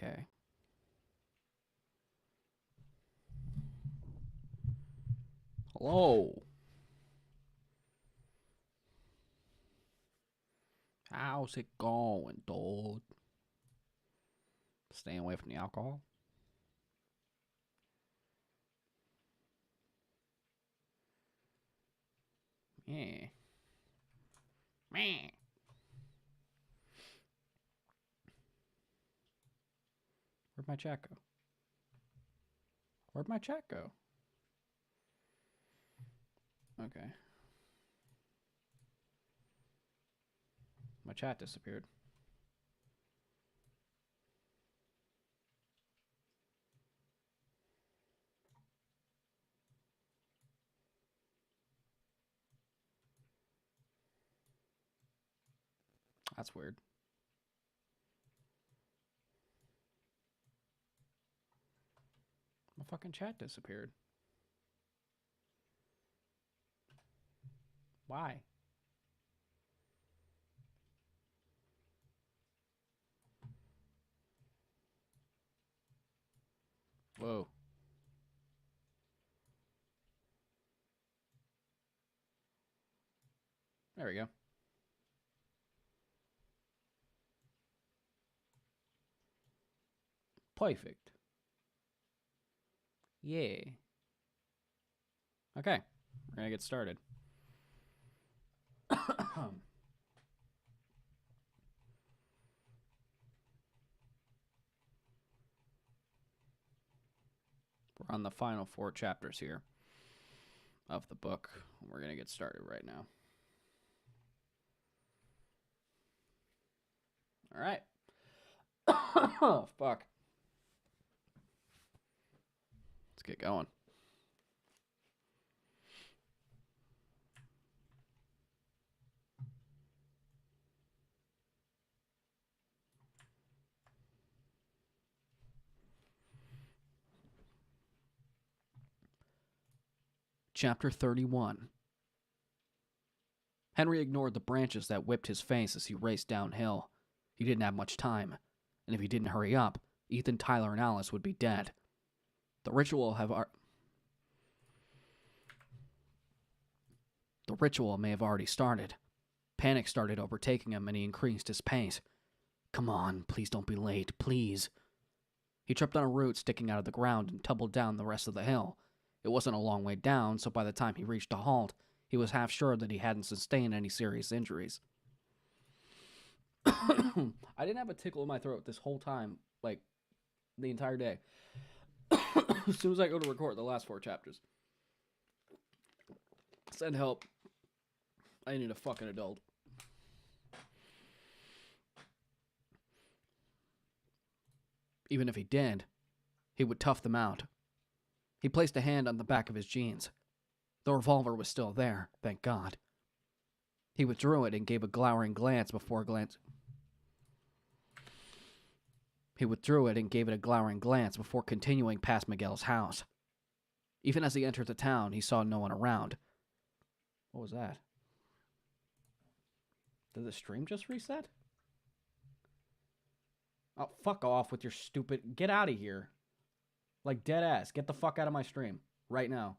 Okay. Hello. How's it going, dude? Staying away from the alcohol? Yeah. Meh. Where'd my chat go? Where'd my chat go? Okay. My chat disappeared. That's weird. My fucking chat disappeared. Why? Whoa. There we go. Perfect. Yeah. Okay. We're gonna get started. We're on the final 4 chapters here of the book. We're gonna get started right now. All right. Oh, fuck. Let's get going. Chapter 31. Henry ignored the branches that whipped his face as he raced downhill. He didn't have much time, and if he didn't hurry up, Ethan, Tyler, and Alice would be dead. The ritual may have already started. Panic started overtaking him, and he increased his pace. Come on, please don't be late, please. He tripped on a root sticking out of the ground and tumbled down the rest of the hill. It wasn't a long way down, so by the time he reached a halt, he was half sure that he hadn't sustained any serious injuries. I didn't have a tickle in my throat this whole time, like, the entire day. As soon as I go to record the last 4 chapters. Send help. I need a fucking adult. Even if he did, he would tough them out. He placed a hand on the back of his jeans. The revolver was still there, thank God. He withdrew it and gave a glowering glance before continuing past Miguel's house. Even as he entered the town, he saw no one around. What was that? Did the stream just reset? Oh, fuck off with your stupid... Get out of here. Like, dead ass. Get the fuck out of my stream. Right now.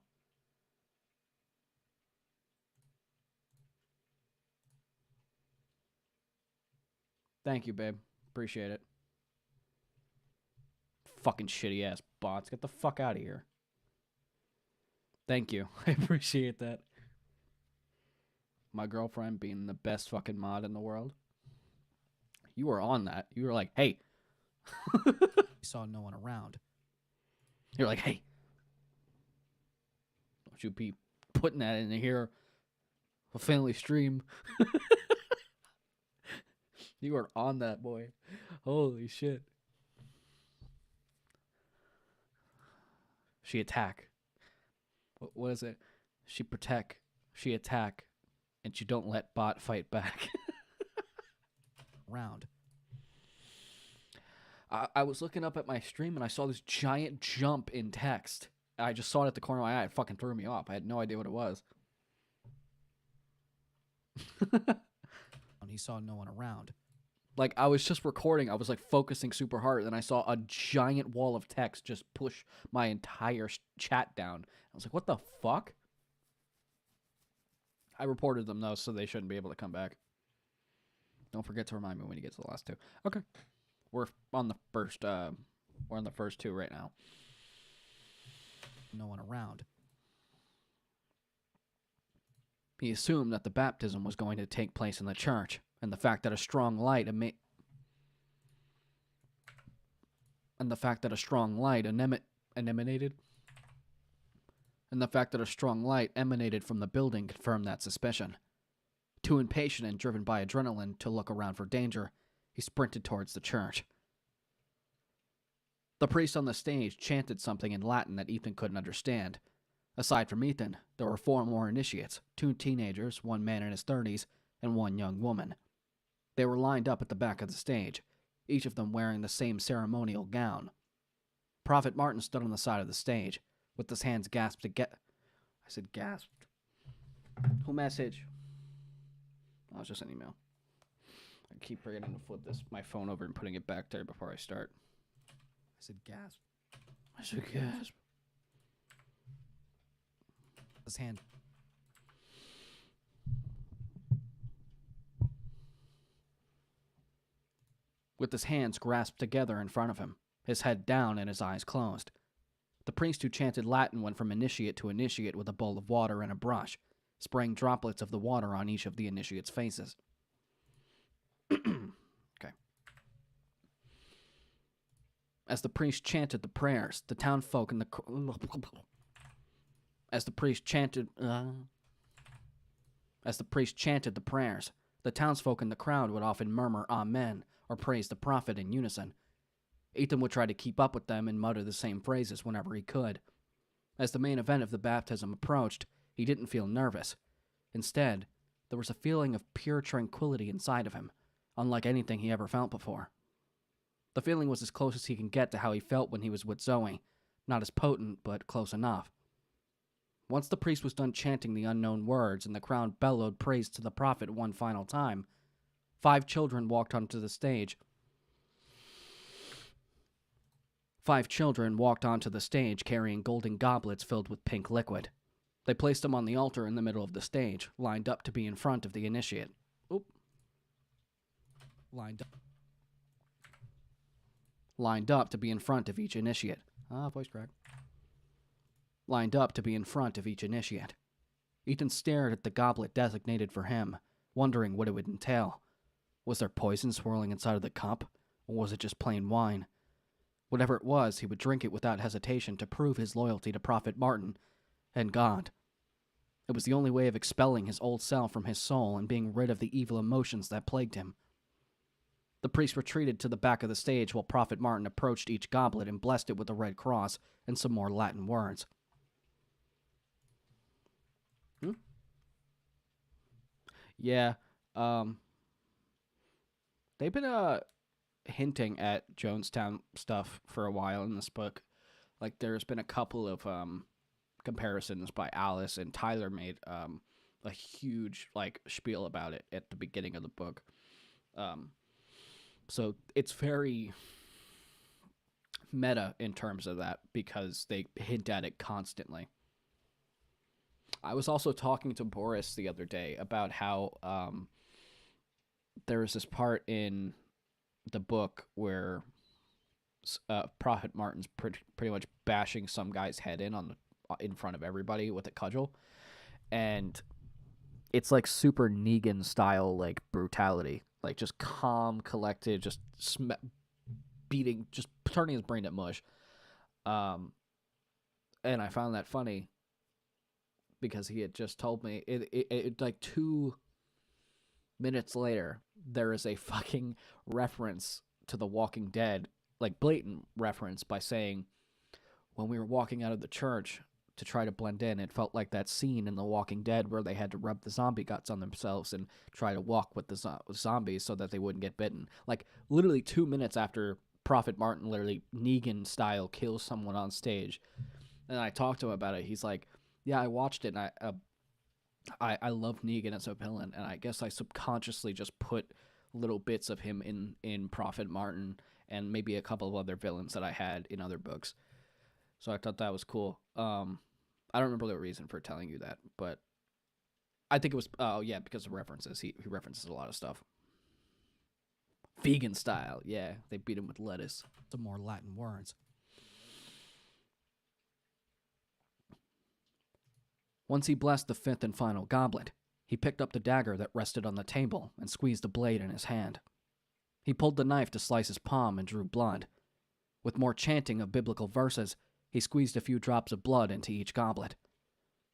Thank you, babe. Appreciate it. Fucking shitty ass bots. Get the fuck out of here. Thank you. I appreciate that. My girlfriend being the best fucking mod in the world. You were on that. You were like, hey. You saw no one around. You're like, hey. Don't you be putting that in here. A family stream. You were on that, boy. Holy shit. She attack. What is it? She protect. She attack. And you don't let bot fight back. Round. I was looking up at my stream and I saw this giant jump in text. I just saw it at the corner of my eye. It fucking threw me off. I had no idea what it was. He saw no one around. Like, I was just recording. I was, like, focusing super hard. And I saw a giant wall of text just push my entire chat down. I was like, what the fuck? I reported them, though, so they shouldn't be able to come back. Don't forget to remind me when you get to the last two. Okay. We're on the first, we're on the first two right now. No one around. He assumed that the baptism was going to take place in the church, and the fact that a strong light emanated from the building confirmed that suspicion. Too impatient and driven by adrenaline to look around for danger, he sprinted towards the church. The priest on the stage chanted something in Latin that Ethan couldn't understand. Aside from Ethan, there were 4 more initiates, 2 teenagers, 1 man in his 30s, and 1 young woman. They were lined up at the back of the stage, each of them wearing the same ceremonial gown. Prophet Martin stood on the side of the stage, with his hands gasped together. I said gasped. Who message? Oh, it's just an email. I keep forgetting to flip my phone over and putting it back there before I start. I said gasp. I said gasp. His hand. With his hands grasped together in front of him, his head down and his eyes closed. The priest who chanted Latin went from initiate to initiate with a bowl of water and a brush, spraying droplets of the water on each of the initiates' faces. Okay. As the priest chanted the prayers, the townfolk and the the townsfolk in the crowd would often murmur Amen or praise the prophet in unison. Ethan would try to keep up with them and mutter the same phrases whenever he could. As the main event of the baptism approached, he didn't feel nervous. Instead, there was a feeling of pure tranquility inside of him, unlike anything he ever felt before. The feeling was as close as he can get to how he felt when he was with Zoe. Not as potent, but close enough. Once the priest was done chanting the unknown words and the crowd bellowed praise to the prophet one final time, 5 children walked onto the stage. 5 children walked onto the stage carrying golden goblets filled with pink liquid. They placed them on the altar in the middle of the stage, lined up to be in front of the initiate. Lined up to be in front of each initiate. Voice crack. Lined up to be in front of each initiate. Ethan stared at the goblet designated for him, wondering what it would entail. Was there poison swirling inside of the cup, or was it just plain wine? Whatever it was, he would drink it without hesitation to prove his loyalty to Prophet Martin and God. It was the only way of expelling his old self from his soul and being rid of the evil emotions that plagued him. The priest retreated to the back of the stage while Prophet Martin approached each goblet and blessed it with a red cross and some more Latin words. Yeah, they've been hinting at Jonestown stuff for a while in this book. Like, there's been a couple of comparisons by Alice, and Tyler made a huge spiel about it at the beginning of the book. So it's very meta in terms of that because they hint at it constantly. I was also talking to Boris the other day about how there was this part in the book where Prophet Martin's pretty much bashing some guy's head in front of everybody with a cudgel, and it's like super Negan style brutality, just calm, collected, just beating, just turning his brain to mush. And I found that funny because he had just told me it 2 minutes later there is a fucking reference to The Walking Dead, blatant reference, by saying, when we were walking out of the church to try to blend in, it felt like that scene in The Walking Dead where they had to rub the zombie guts on themselves and try to walk with the zombies so that they wouldn't get bitten. Literally 2 minutes after Prophet Martin literally Negan style kills someone on stage. And I talked to him about it. He's like, yeah, I watched it, and I love Negan as a villain, and I guess I subconsciously just put little bits of him in Prophet Martin and maybe a couple of other villains that I had in other books. So I thought that was cool. I don't remember the reason for telling you that, but I think it was, because of references. He references a lot of stuff. Vegan style, yeah. They beat him with lettuce. Some more Latin words. Once he blessed the fifth and final goblet, he picked up the dagger that rested on the table and squeezed the blade in his hand. He pulled the knife to slice his palm and drew blood. With more chanting of biblical verses, he squeezed a few drops of blood into each goblet.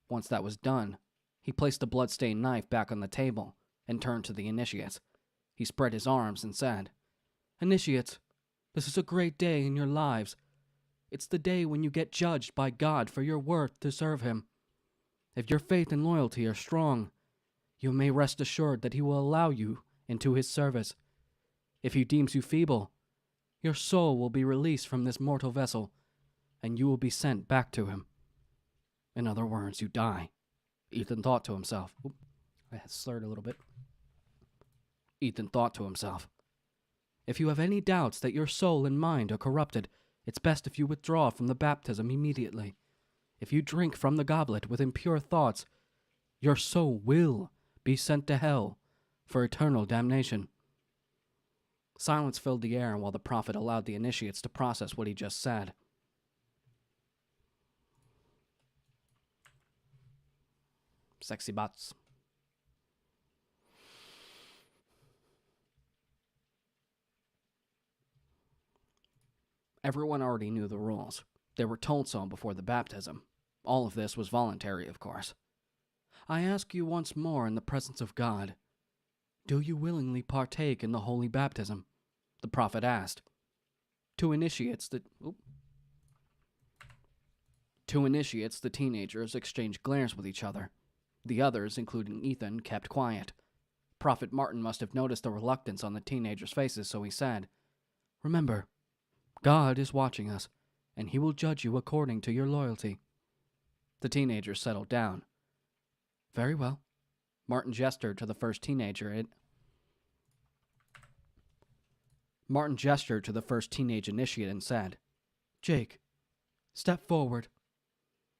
Once that was done, he placed the blood-stained knife back on the table and turned to the initiates. He spread his arms and said, "Initiates, this is a great day in your lives. It's the day when you get judged by God for your worth to serve Him. If your faith and loyalty are strong, you may rest assured that He will allow you into His service. If He deems you feeble, your soul will be released from this mortal vessel, and you will be sent back to Him. In other words, you die." Ethan thought to himself. I had slurred a little bit. Ethan thought to himself, "If you have any doubts that your soul and mind are corrupted, it's best if you withdraw from the baptism immediately. If you drink from the goblet with impure thoughts, your soul will be sent to hell for eternal damnation." Silence filled the air while the prophet allowed the initiates to process what he just said. Sexy bots. Everyone already knew the rules. They were told so before the baptism. All of this was voluntary, of course. "I ask you once more in the presence of God, do you willingly partake in the holy baptism?" the prophet asked. Two initiates, the teenagers exchanged glares with each other. The others, including Ethan, kept quiet. Prophet Martin must have noticed the reluctance on the teenagers' faces, so he said, "Remember, God is watching us, and He will judge you according to your loyalty." The teenagers settled down. "Very well." Martin gestured to the first teenage initiate and said, "Jake, step forward."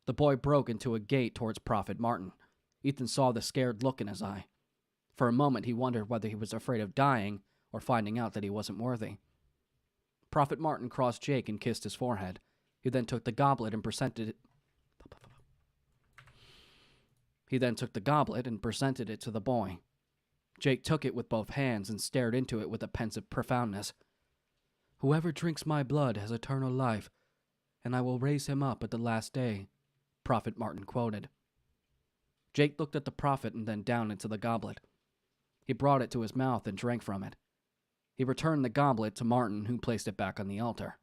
The boy broke into a gait towards Prophet Martin. Ethan saw the scared look in his eye. For a moment he wondered whether he was afraid of dying or finding out that he wasn't worthy. Prophet Martin crossed Jake and kissed his forehead. He then took the goblet and presented it to the boy. Jake took it with both hands and stared into it with a pensive profoundness. "Whoever drinks my blood has eternal life, and I will raise him up at the last day," Prophet Martin quoted. Jake looked at the prophet and then down into the goblet. He brought it to his mouth and drank from it. He returned the goblet to Martin, who placed it back on the altar.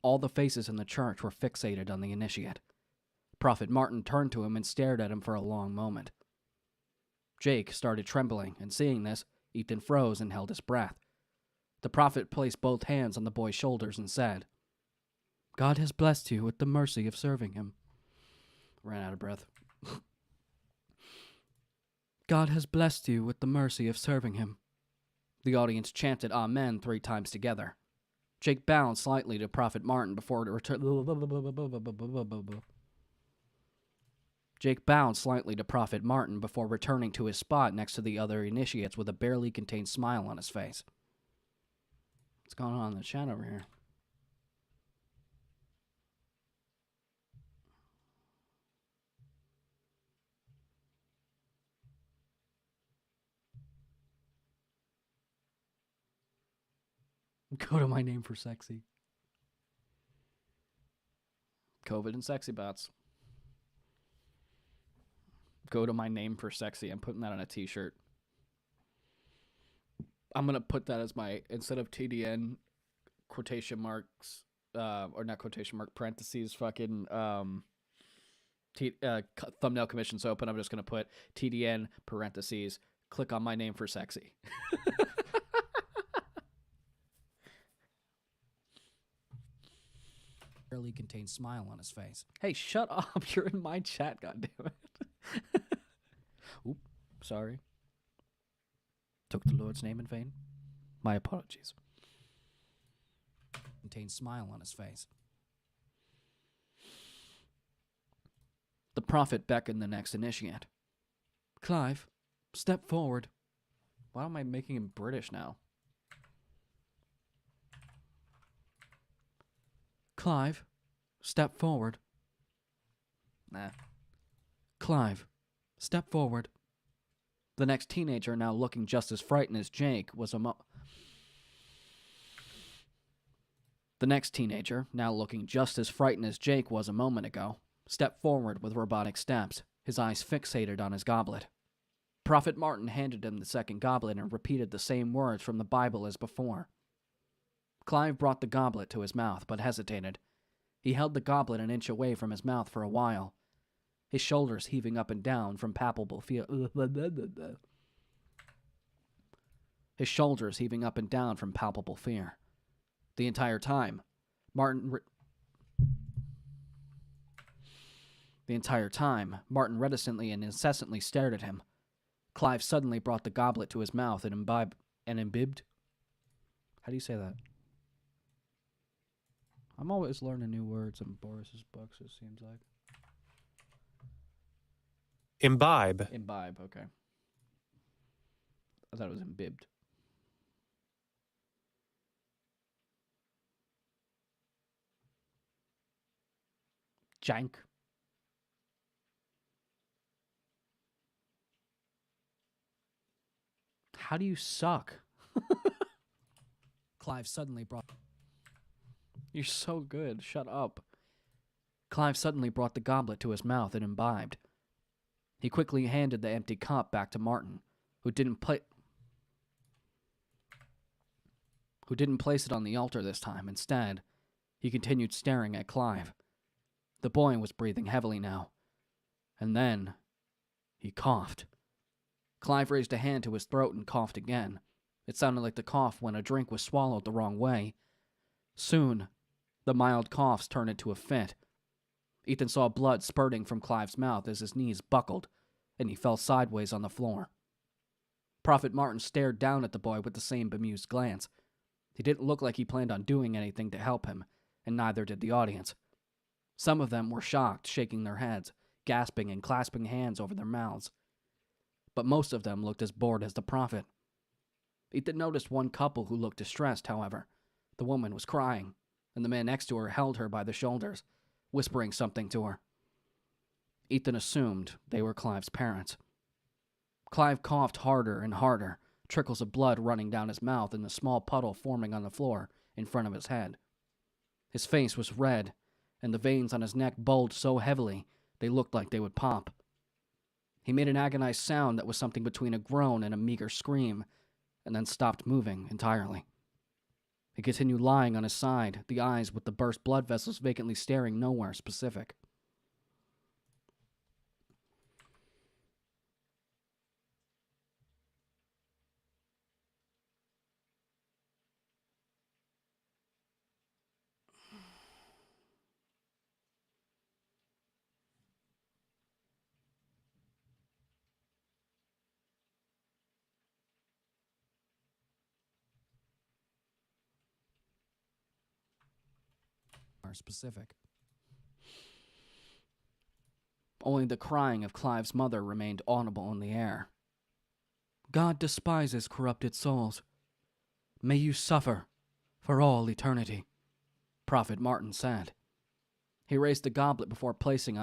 All the faces in the church were fixated on the initiate. Prophet Martin turned to him and stared at him for a long moment. Jake started trembling, and seeing this, Ethan froze and held his breath. The prophet placed both hands on the boy's shoulders and said, "God has blessed you with the mercy of serving Him." Ran out of breath. "God has blessed you with the mercy of serving Him." The audience chanted Amen 3 times together. Jake bowed slightly to Prophet Martin before returning to his spot next to the other initiates with a barely contained smile on his face. What's going on in the chat over here? Go to my name for sexy. COVID and sexy bots. Go to my name for sexy. I'm putting that on a t-shirt. I'm going to put that as my, instead of TDN, quotation marks, or not quotation mark, parentheses, fucking, thumbnail commissions open. I'm just going to put TDN, parentheses, click on my name for sexy. Barely contained smile on his face. Hey, shut up. You're in my chat, goddammit. Oop, sorry. Took the Lord's name in vain? My apologies. Contained smile on his face. The prophet beckoned the next initiate. Clive, step forward. Why am I making him British now? Clive, step forward. Nah. Clive, step forward. The next teenager, now looking just as frightened as Jake, was a moment ago, stepped forward with robotic steps, his eyes fixated on his goblet. Prophet Martin handed him the second goblet and repeated the same words from the Bible as before. Clive brought the goblet to his mouth, but hesitated. He held the goblet an inch away from his mouth for a while, his shoulders heaving up and down from palpable fear. The entire time, Martin reticently and incessantly stared at him. Clive suddenly brought the goblet to his mouth and imbibed? How do you say that? I'm always learning new words in Boris's books, it seems like. Imbibe. Imbibe, okay. I thought it was imbibed. Jank. How do you suck? Clive suddenly brought... You're so good. Shut up. Clive suddenly brought the goblet to his mouth and imbibed. He quickly handed the empty cup back to Martin, who didn't place it on the altar this time. Instead, he continued staring at Clive. The boy was breathing heavily now. And then, he coughed. Clive raised a hand to his throat and coughed again. It sounded like the cough when a drink was swallowed the wrong way. Soon, the mild coughs turned into a fit. Ethan saw blood spurting from Clive's mouth as his knees buckled, and he fell sideways on the floor. Prophet Martin stared down at the boy with the same bemused glance. He didn't look like he planned on doing anything to help him, and neither did the audience. Some of them were shocked, shaking their heads, gasping and clasping hands over their mouths. But most of them looked as bored as the prophet. Ethan noticed one couple who looked distressed, however. The woman was crying, and the man next to her held her by the shoulders, whispering something to her. Ethan assumed they were Clive's parents. Clive coughed harder and harder, trickles of blood running down his mouth and a small puddle forming on the floor in front of his head. His face was red, and the veins on his neck bulged so heavily they looked like they would pop. He made an agonized sound that was something between a groan and a meager scream, and then stopped moving entirely. He continued lying on his side, the eyes with the burst blood vessels vacantly staring nowhere specific. specific. Only the crying of Clive's mother remained audible in the air. God despises corrupted souls. May you suffer for all eternity, Prophet Martin said. He raised the goblet before placing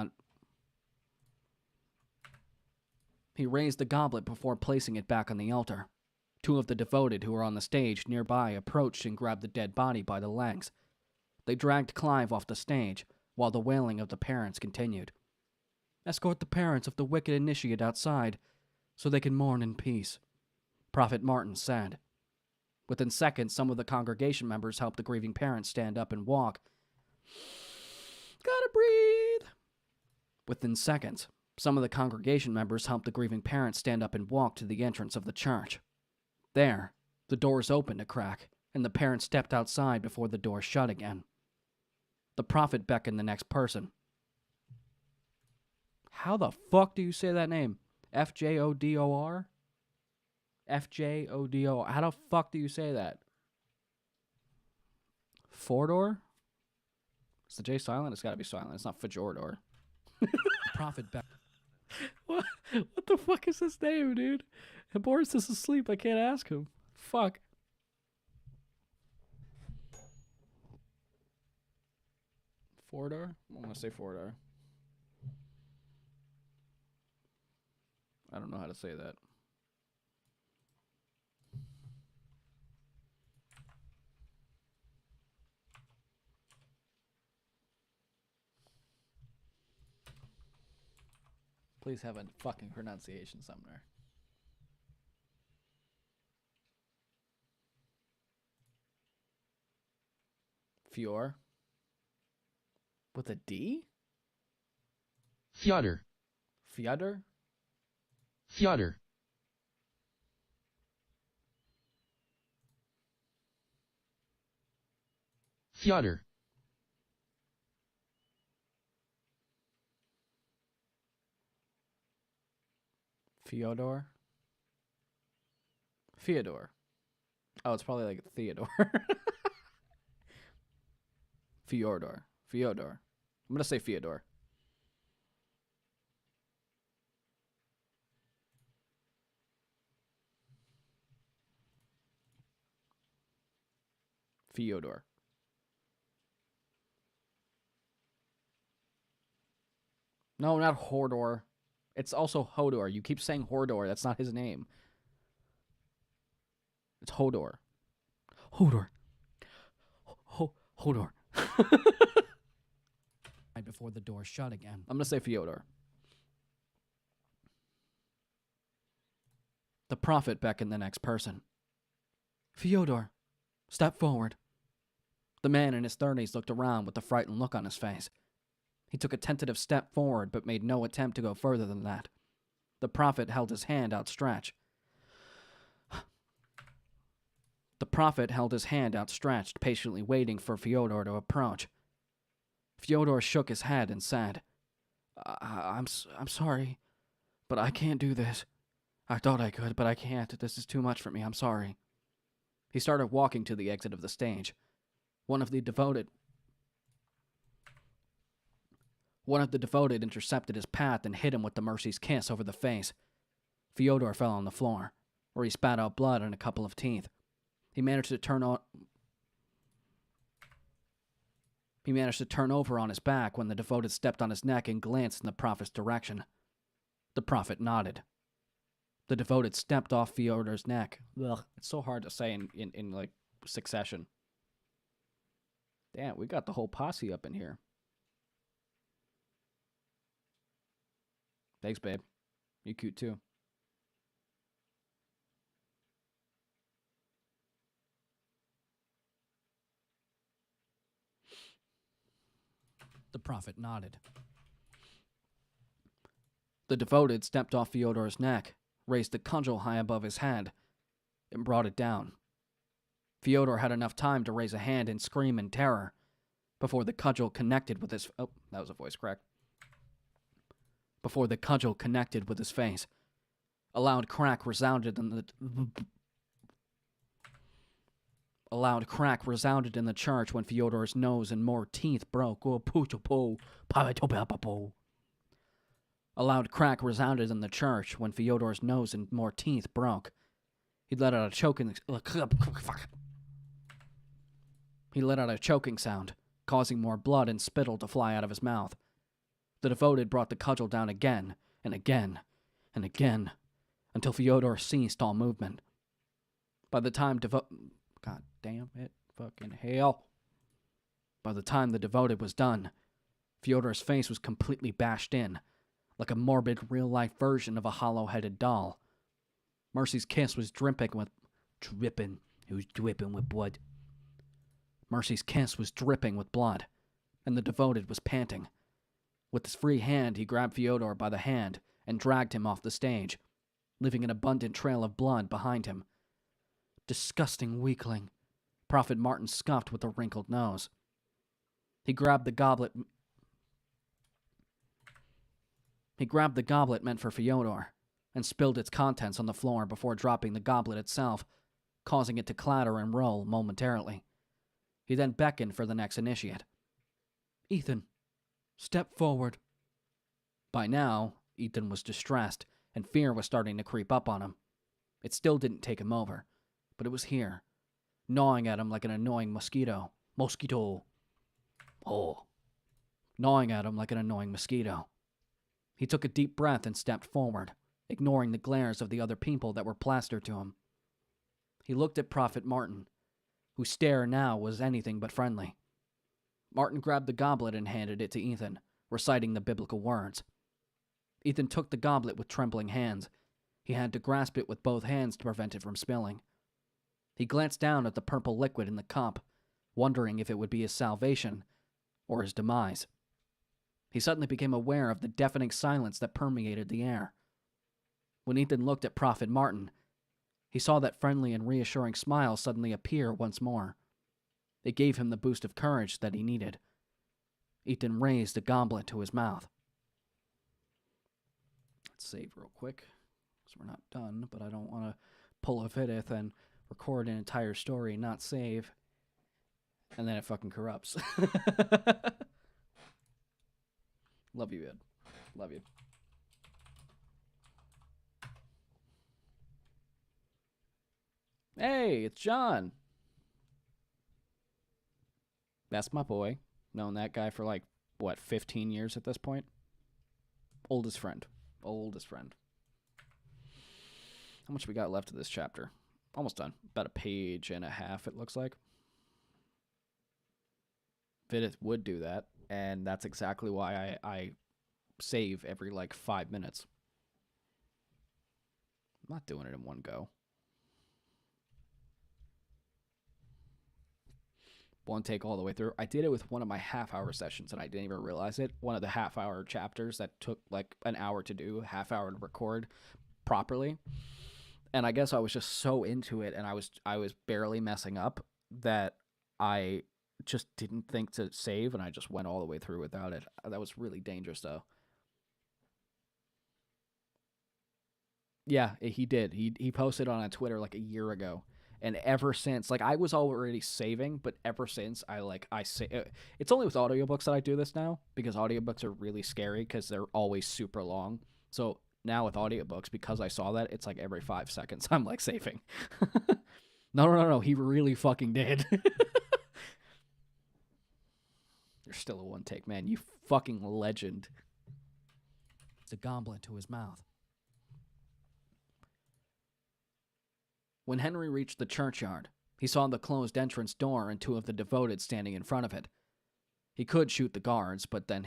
it back on the altar. Two of the devoted who were on the stage nearby approached and grabbed the dead body by the legs. They dragged Clive off the stage, while the wailing of the parents continued. Escort the parents of the wicked initiate outside, so they can mourn in peace, Prophet Martin said. Within seconds, some of the congregation members helped the grieving parents stand up and walk. Gotta breathe. Within seconds, some of the congregation members helped the grieving parents stand up and walk to the entrance of the church. There, the doors opened a crack, and the parents stepped outside before the door shut again. The prophet beckoned the next person. How the fuck do you say that name? Fjodor? F-J-O-D-O. How the fuck do you say that? Fordor? Is the J silent? It's gotta be silent. It's not Fajordor. The prophet What the fuck is his name, dude? And Boris is asleep. I can't ask him. Fuck. Fordor? I'm gonna say Fordor. I don't know how to say that. Please have a fucking pronunciation somewhere. Fior? With a D? Fyodor. Fyodor? Fyodor. Fyodor. Fyodor? Fyodor. Oh, it's probably like Theodore. Fyodor. Fyodor. I'm gonna say Fyodor. Fyodor. No, not Hordor. It's also Hodor. You keep saying Hordor. That's not his name. It's Hodor. Hodor. Hodor. right before the door shut again. I'm gonna say Fyodor. The prophet beckoned the next person. Fyodor, step forward. The man in his 30s looked around with a frightened look on his face. He took a tentative step forward, but made no attempt to go further than that. The prophet held his hand outstretched. Patiently waiting for Fyodor to approach. Fyodor shook his head and said, I'm sorry, but I can't do this. I thought I could, but I can't. This is too much for me. I'm sorry. He started walking to the exit of the stage. One of the devoted intercepted his path and hit him with the mercy's kiss over the face. Fyodor fell on the floor, where he spat out blood and a couple of teeth. He managed to turn over on his back when the devoted stepped on his neck and glanced in the prophet's direction. The prophet nodded. The devoted stepped off Fyodor's neck. Ugh, it's so hard to say in like succession. Damn, we got the whole posse up in here. Thanks, babe. You cute too. The prophet nodded. The devoted stepped off Fyodor's neck, raised the cudgel high above his head, and brought it down. Fyodor had enough time to raise a hand and scream in terror before the cudgel connected with his... Oh, that was a voice crack. Before the cudgel connected with his face. A loud crack resounded in the church when Fyodor's nose and more teeth broke. A loud crack resounded in the church when Fyodor's nose and more teeth broke. He let out a choking sound, causing more blood and spittle to fly out of his mouth. The devoted brought the cudgel down again and again and again until Fyodor ceased all movement. By the time God damn it, fucking hell. By the time the devoted was done, Fyodor's face was completely bashed in, like a morbid real-life version of a hollow-headed doll. Mercy's kiss was dripping with blood. Mercy's kiss was dripping with blood, and the devoted was panting. With his free hand, he grabbed Fyodor by the hand and dragged him off the stage, leaving an abundant trail of blood behind him. Disgusting weakling, Prophet Martin scoffed with a wrinkled nose. He grabbed the goblet meant for Fyodor, and spilled its contents on the floor before dropping the goblet itself, causing it to clatter and roll momentarily. He then beckoned for the next initiate. "Ethan, step forward." By now, Ethan was distressed, and fear was starting to creep up on him. It still didn't take him over, but it was here, gnawing at him like an annoying mosquito. Gnawing at him like an annoying mosquito. He took a deep breath and stepped forward, ignoring the glares of the other people that were plastered to him. He looked at Prophet Martin, whose stare now was anything but friendly. Martin grabbed the goblet and handed it to Ethan, reciting the biblical words. Ethan took the goblet with trembling hands. He had to grasp it with both hands to prevent it from spilling. He glanced down at the purple liquid in the cup, wondering if it would be his salvation or his demise. He suddenly became aware of the deafening silence that permeated the air. When Ethan looked at Prophet Martin, he saw that friendly and reassuring smile suddenly appear once more. It gave him the boost of courage that he needed. Ethan raised the goblet to his mouth. Let's save real quick, because we're not done, but I don't want to pull a vidith and record an entire story and not save, and then it fucking corrupts. Love you, Ed. Love you. Hey, it's John. That's my boy. Known that guy for 15 years at this point? Oldest friend. Oldest friend. How much we got left of this chapter? Almost done. About a page and a half, it looks like. Vidith would do that, and that's exactly why I save every 5 minutes. I'm not doing it in one go. One take all the way through. I did it with one of my half-hour sessions, and I didn't even realize it. One of the half-hour chapters that took an hour to do, half-hour to record properly. And I guess I was just so into it, and I was barely messing up that I just didn't think to save, and I just went all the way through without it. That was really dangerous, though. Yeah, he did. He posted on Twitter a year ago. And ever since, I was already saving, but ever since it's only with audiobooks that I do this now, because audiobooks are really scary because they're always super long. So now with audiobooks, because I saw that, it's every 5 seconds I'm saving. No, he really fucking did. You're still a one take, man. You fucking legend. The goblet to his mouth. When Henry reached the churchyard, he saw the closed entrance door and 2 of the devoted standing in front of it. He could shoot the guards, but then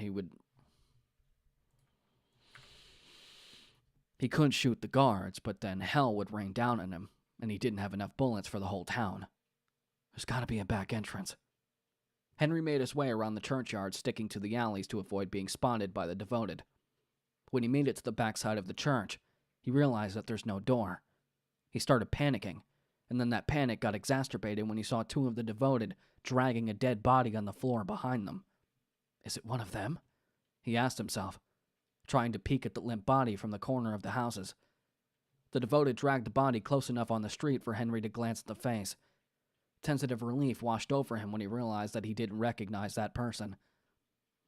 hell would rain down on him, and he didn't have enough bullets for the whole town. There's gotta be a back entrance. Henry made his way around the churchyard, sticking to the alleys to avoid being spotted by the devoted. When he made it to the backside of the church, he realized that there's no door. He started panicking, and then that panic got exacerbated when he saw 2 of the devoted dragging a dead body on the floor behind them. Is it one of them? He asked himself, trying to peek at the limp body from the corner of the houses. The devoted dragged the body close enough on the street for Henry to glance at the face. Tentative relief washed over him when he realized that he didn't recognize that person.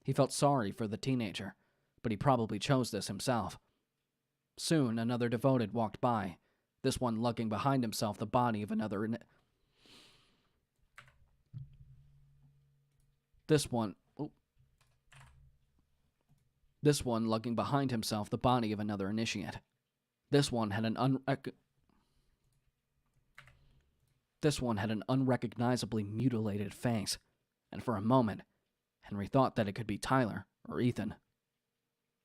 He felt sorry for the teenager, but he probably chose this himself. Soon, another devoted walked by, this one lugging behind himself the body of another lugging behind himself the body of another initiate. This one had an unrecognizably mutilated face, and for a moment, Henry thought that it could be Tyler or Ethan.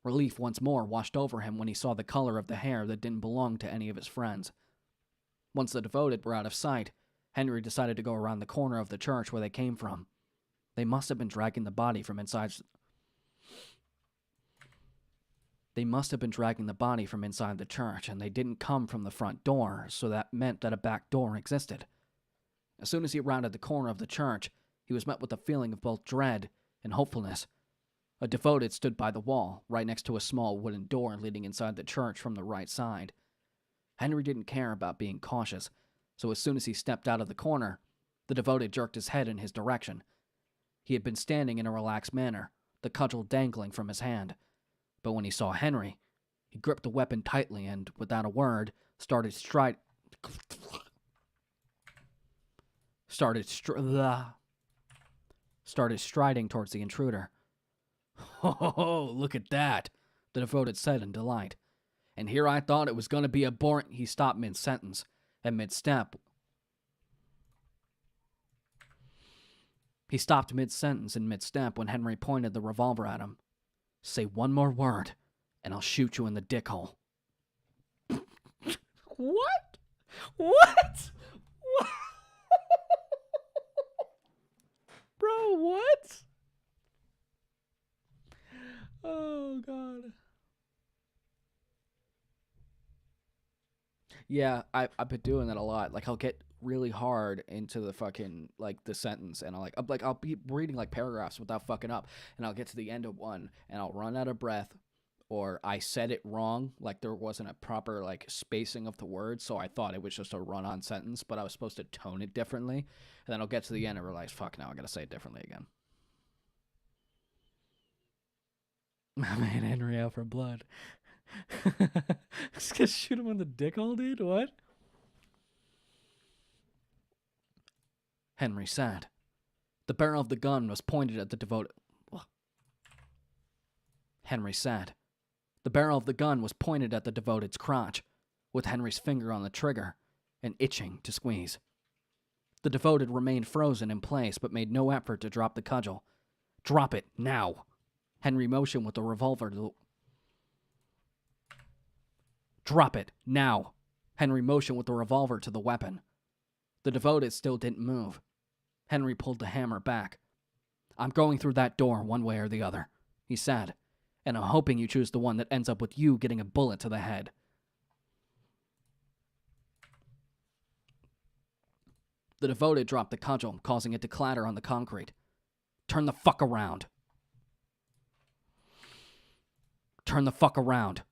Relief once more washed over him when he saw the color of the hair that didn't belong to any of his friends. Once the devoted were out of sight, Henry decided to go around the corner of the church where they came from. They must have been dragging the body from inside the church, and they didn't come from the front door, so that meant that a back door existed. As soon as he rounded the corner of the church, he was met with a feeling of both dread and hopefulness. A devoted stood by the wall, right next to a small wooden door leading inside the church from the right side. Henry didn't care about being cautious, so as soon as he stepped out of the corner, the devoted jerked his head in his direction. He had been standing in a relaxed manner, the cudgel dangling from his hand. But when he saw Henry, he gripped the weapon tightly and, without a word, started striding towards the intruder. "Oh, look at that," the devoted said in delight. "And here I thought it was going to be a boring—" He stopped mid-sentence and mid-step. He stopped mid-sentence and mid-step when Henry pointed the revolver at him. "Say one more word, and I'll shoot you in the dick hole." What? What? What? Bro, what? Oh, God. Yeah, I've been doing that a lot. Like, I'll get really hard into the fucking, like, the sentence, and I'll be reading, like, paragraphs without fucking up, and I'll get to the end of one, and I'll run out of breath, or I said it wrong, like, there wasn't a proper, like, spacing of the words, so I thought it was just a run-on sentence, but I was supposed to tone it differently, and then I'll get to the end and realize, fuck, now I gotta say it differently again. My man Henry out for blood. Just gonna shoot him in the dick hole, dude? What? Henry sat. The barrel of the gun was pointed at the devoted. Henry sat. The barrel of the gun was pointed at the devoted's crotch, with Henry's finger on the trigger and itching to squeeze. The devoted remained frozen in place but made no effort to drop the cudgel. "Drop it, now!" Henry motioned with the revolver to the... "Drop it, now!" Henry motioned with the revolver to the weapon. The devoted still didn't move. Henry pulled the hammer back. "I'm going through that door one way or the other," he said, "and I'm hoping you choose the one that ends up with you getting a bullet to the head." The devoted dropped the cudgel, causing it to clatter on the concrete. "Turn the fuck around." "Turn the fuck around,"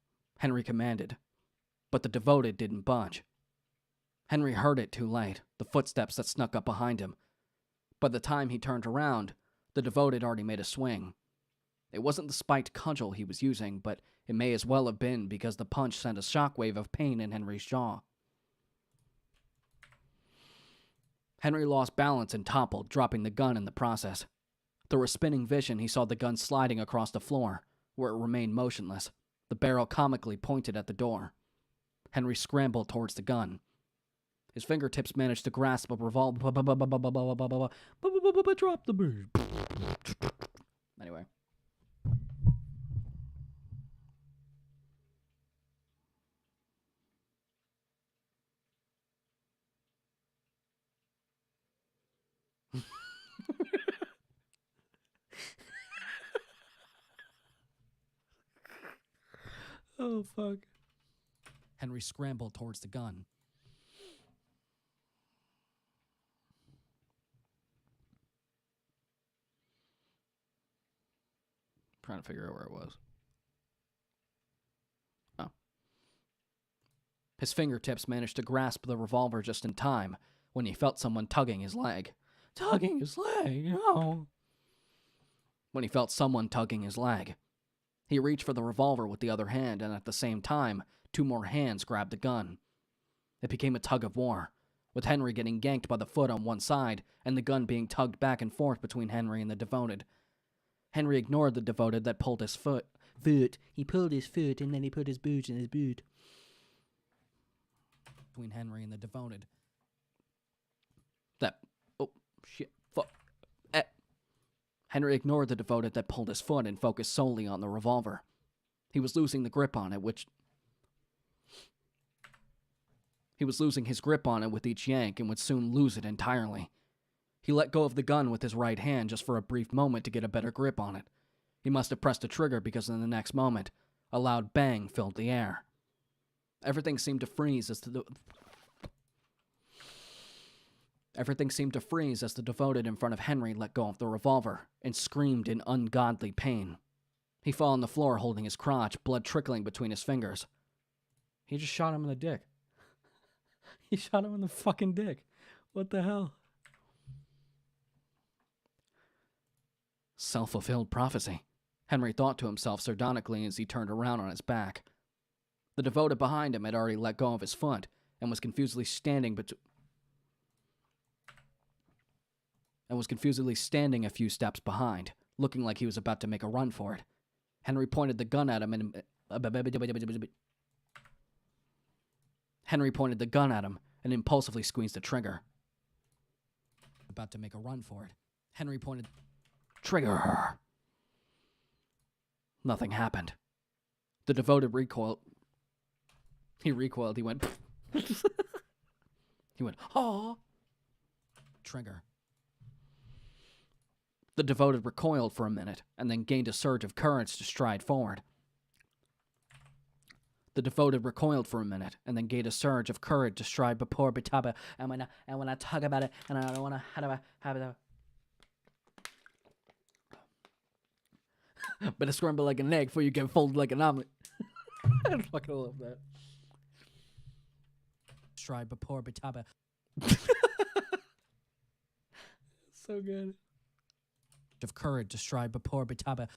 Henry commanded, but the devoted didn't budge. Henry heard it too late, the footsteps that snuck up behind him. By the time he turned around, the devoted already made a swing. It wasn't the spiked cudgel he was using, but it may as well have been because the punch sent a shockwave of pain in Henry's jaw. Henry lost balance and toppled, dropping the gun in the process. Through a spinning vision, he saw the gun sliding across the floor, where it remained motionless, the barrel comically pointed at the door. Henry scrambled towards the gun. His fingertips managed to grasp a revolver. Drop the bird. Anyway. Oh, fuck. Henry scrambled towards the gun. Trying to figure out where it was. Oh. His fingertips managed to grasp the revolver just in time when he felt someone tugging his leg. Tugging his leg? No. When he felt someone tugging his leg. He reached for the revolver with the other hand, and at the same time, two more hands grabbed the gun. It became a tug of war, with Henry getting yanked by the foot on one side, and the gun being tugged back and forth between Henry and the devoted. Henry ignored the devoted that pulled his foot. He pulled his foot, and then he put his boot in his boot. Between Henry and the devoted. Oh, shit, fuck. Henry ignored the devoted that pulled his foot and focused solely on the revolver. He was losing the grip on it, He was losing his grip on it with each yank and would soon lose it entirely. He let go of the gun with his right hand just for a brief moment to get a better grip on it. He must have pressed the trigger because in the next moment, a loud bang filled the air. Everything seemed to freeze as the devoted in front of Henry let go of the revolver and screamed in ungodly pain. He fell on the floor holding his crotch, blood trickling between his fingers. He just shot him in the dick. He shot him in the fucking dick. What the hell? Self-fulfilled prophecy, Henry thought to himself sardonically as he turned around on his back. The devoted behind him had already let go of his foot and was confusedly standing a few steps behind, looking like he was about to make a run for it. Henry pointed the gun at him and impulsively squeezed the trigger. About to make a run for it. Henry pointed... Trigger! Nothing happened. The devoted recoiled. He recoiled. He went... He went, oh! Trigger. The devoted recoiled for a minute, and then gained a surge of courage to stride forward. The devoted recoiled for a minute, and then gained a surge of courage to stride before Bitaba, and when I talk about it, and I don't want to have it. Better scramble like an egg before you get folded like an omelet. I fucking love that. Stride before Bitaba. So good. Of courage to stride before Bitaba.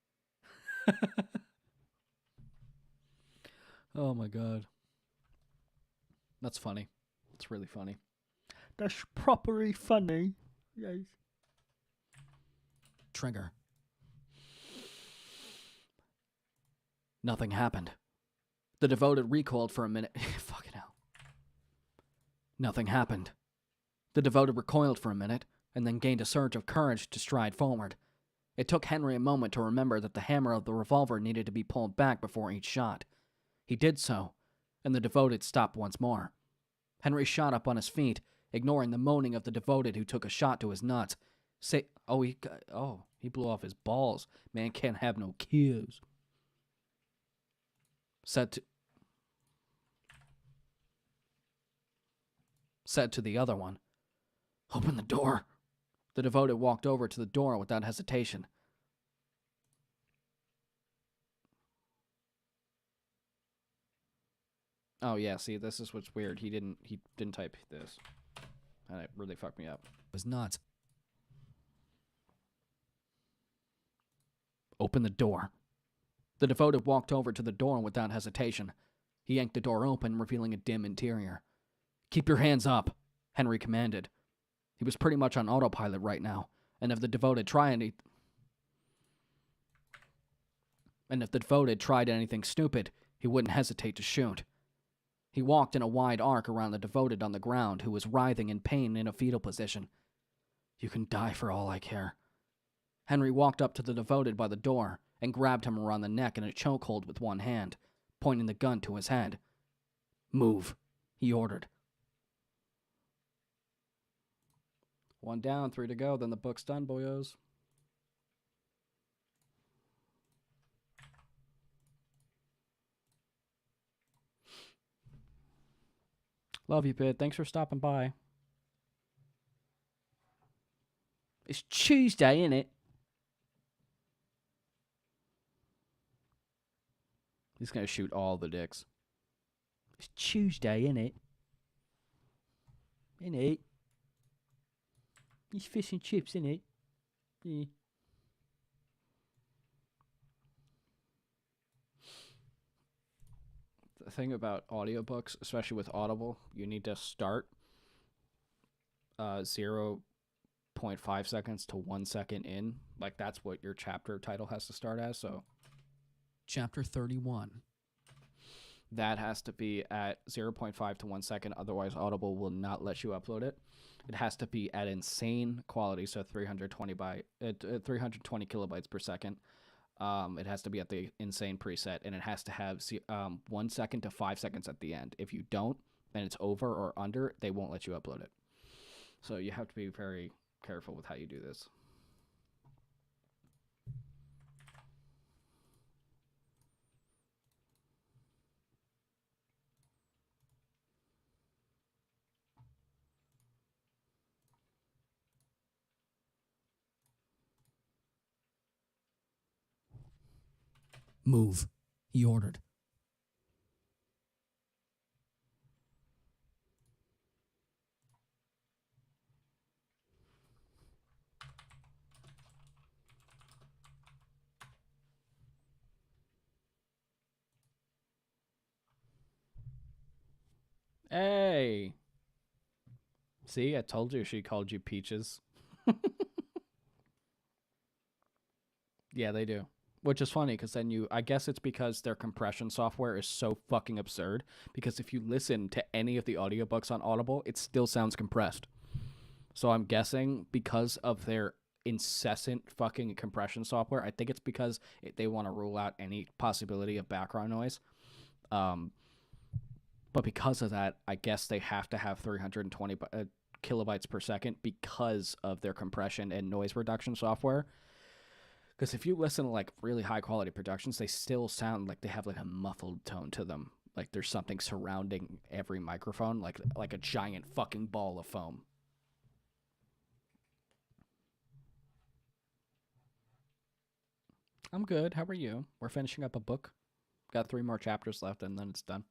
Oh my god. That's funny. It's really funny. That's properly funny. Yes. Trigger. Nothing happened. The devoted recoiled for a minute. Fucking hell. Nothing happened. The devoted recoiled for a minute, and then gained a surge of courage to stride forward. It took Henry a moment to remember that the hammer of the revolver needed to be pulled back before each shot. He did so, and the devoted stopped once more. Henry shot up on his feet, ignoring the moaning of the devoted who took a shot to his nuts. He blew off his balls. Man can't have no kids. Said to the other one, "Open the door." The devoted walked over to the door without hesitation. Oh yeah, see, this is what's weird. He didn't type this. And it really fucked me up. It was nuts. Open the door. The devoted walked over to the door without hesitation. He yanked the door open, revealing a dim interior. "Keep your hands up," Henry commanded. He was pretty much on autopilot right now, and if the devoted tried anything stupid, he wouldn't hesitate to shoot. He walked in a wide arc around the devoted on the ground, who was writhing in pain in a fetal position. "You can die for all I care." Henry walked up to the devoted by the door and grabbed him around the neck in a chokehold with one hand, pointing the gun to his head. "Move," he ordered. 1 down, 3 to go, then the book's done, boyos. Love you, Pit. Thanks for stopping by. It's Tuesday, innit? He's gonna shoot all the dicks. It's Tuesday, innit? Innit? It's fish and chips, innit? Yeah. The thing about audiobooks, especially with Audible, you need to start 0.5 seconds to 1 second in. Like, that's what your chapter title has to start as, so Chapter 31. that has to be at 0.5 to 1 second, otherwise Audible will not let you upload it. It has to be at insane quality, so 320 kilobytes per second. It has to be at the insane preset, and it has to have 1 second to 5 seconds at the end. If you don't, then it's over or under. They won't let you upload it. So you have to be very careful with how you do this. Move, he ordered. Hey. See, I told you she called you Peaches. Yeah, they do. Which is funny because then I guess it's because their compression software is so fucking absurd. Because if you listen to any of the audiobooks on Audible, it still sounds compressed. So I'm guessing because of their incessant fucking compression software, I think it's because they want to rule out any possibility of background noise. But because of that, I guess they have to have 320 kilobytes per second because of their compression and noise reduction software. Because if you listen to like really high quality productions, they still sound like they have like a muffled tone to them. Like there's something surrounding every microphone, like a giant fucking ball of foam. I'm good. How are you? We're finishing up a book. Got 3 more chapters left and then it's done.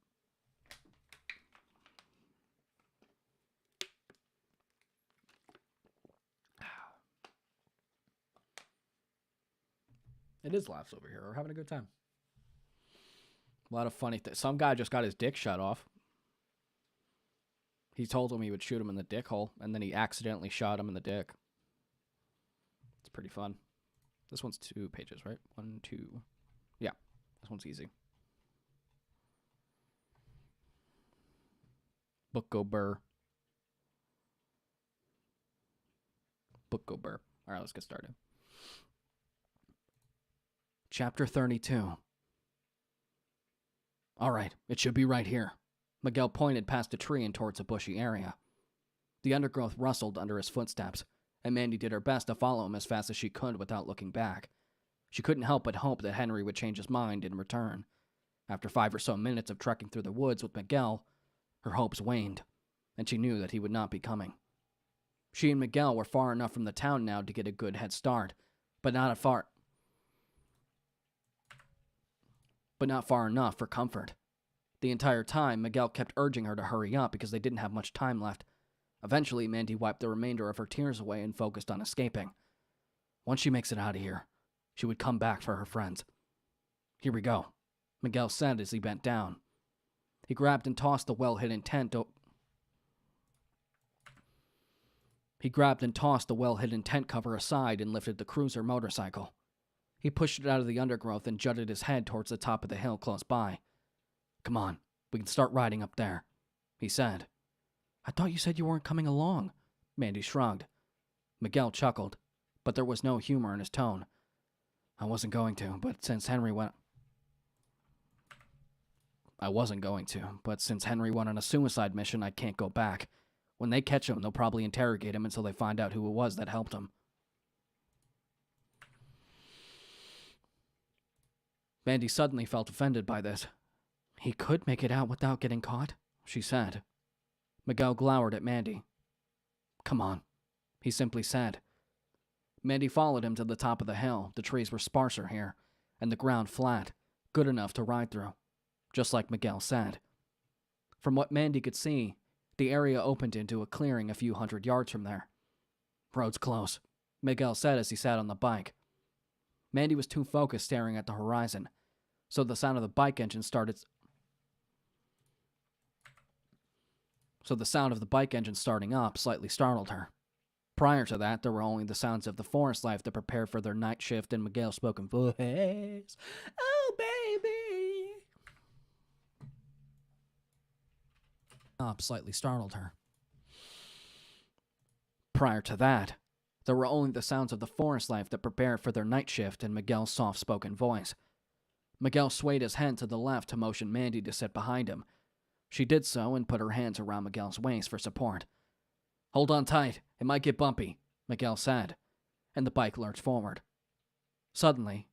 It is laughs over here. We're having a good time. A lot of funny things. Some guy just got his dick shut off. He told him he would shoot him in the dick hole, and then he accidentally shot him in the dick. It's pretty fun. This one's 2 pages, right? 1, 2. Yeah, this one's easy. Book go burr. Book go burr. All right, let's get started. Chapter 32. All right, it should be right here. Miguel pointed past a tree and towards a bushy area. The undergrowth rustled under his footsteps, and Mandy did her best to follow him as fast as she could without looking back. She couldn't help but hope that Henry would change his mind in return. After 5 or so minutes of trekking through the woods with Miguel, her hopes waned, and she knew that he would not be coming. She and Miguel were far enough from the town now to get a good head start, but not far enough for comfort. The entire time, Miguel kept urging her to hurry up because they didn't have much time left. Eventually, Mandy wiped the remainder of her tears away and focused on escaping. Once she makes it out of here, she would come back for her friends. Here we go, Miguel said as he bent down. He grabbed and tossed the well-hidden tent cover aside and lifted the cruiser motorcycle. He pushed it out of the undergrowth and jutted his head towards the top of the hill close by. Come on, we can start riding up there, he said. I thought you said you weren't coming along, Mandy shrugged. Miguel chuckled, but there was no humor in his tone. I wasn't going to, but since Henry went on a suicide mission, I can't go back. When they catch him, they'll probably interrogate him until they find out who it was that helped him. Mandy suddenly felt offended by this. He could make it out without getting caught, she said. Miguel glowered at Mandy. Come on, he simply said. Mandy followed him to the top of the hill. The trees were sparser here, and the ground flat, good enough to ride through, just like Miguel said. From what Mandy could see, the area opened into a clearing a few hundred yards from there. Road's close, Miguel said as he sat on the bike. Mandy was too focused staring at the horizon, so the sound of the bike engine starting up slightly startled her. Prior to that, there were only the sounds of the forest life that prepared for their night shift in Miguel's spoken voice. Oh, baby! Up slightly startled her. Prior to that, there were only the sounds of the forest life that prepared for their night shift in Miguel's soft-spoken voice. Miguel swayed his head to the left to motion Mandy to sit behind him. She did so and put her hands around Miguel's waist for support. Hold on tight, it might get bumpy, Miguel said, and the bike lurched forward. Suddenly,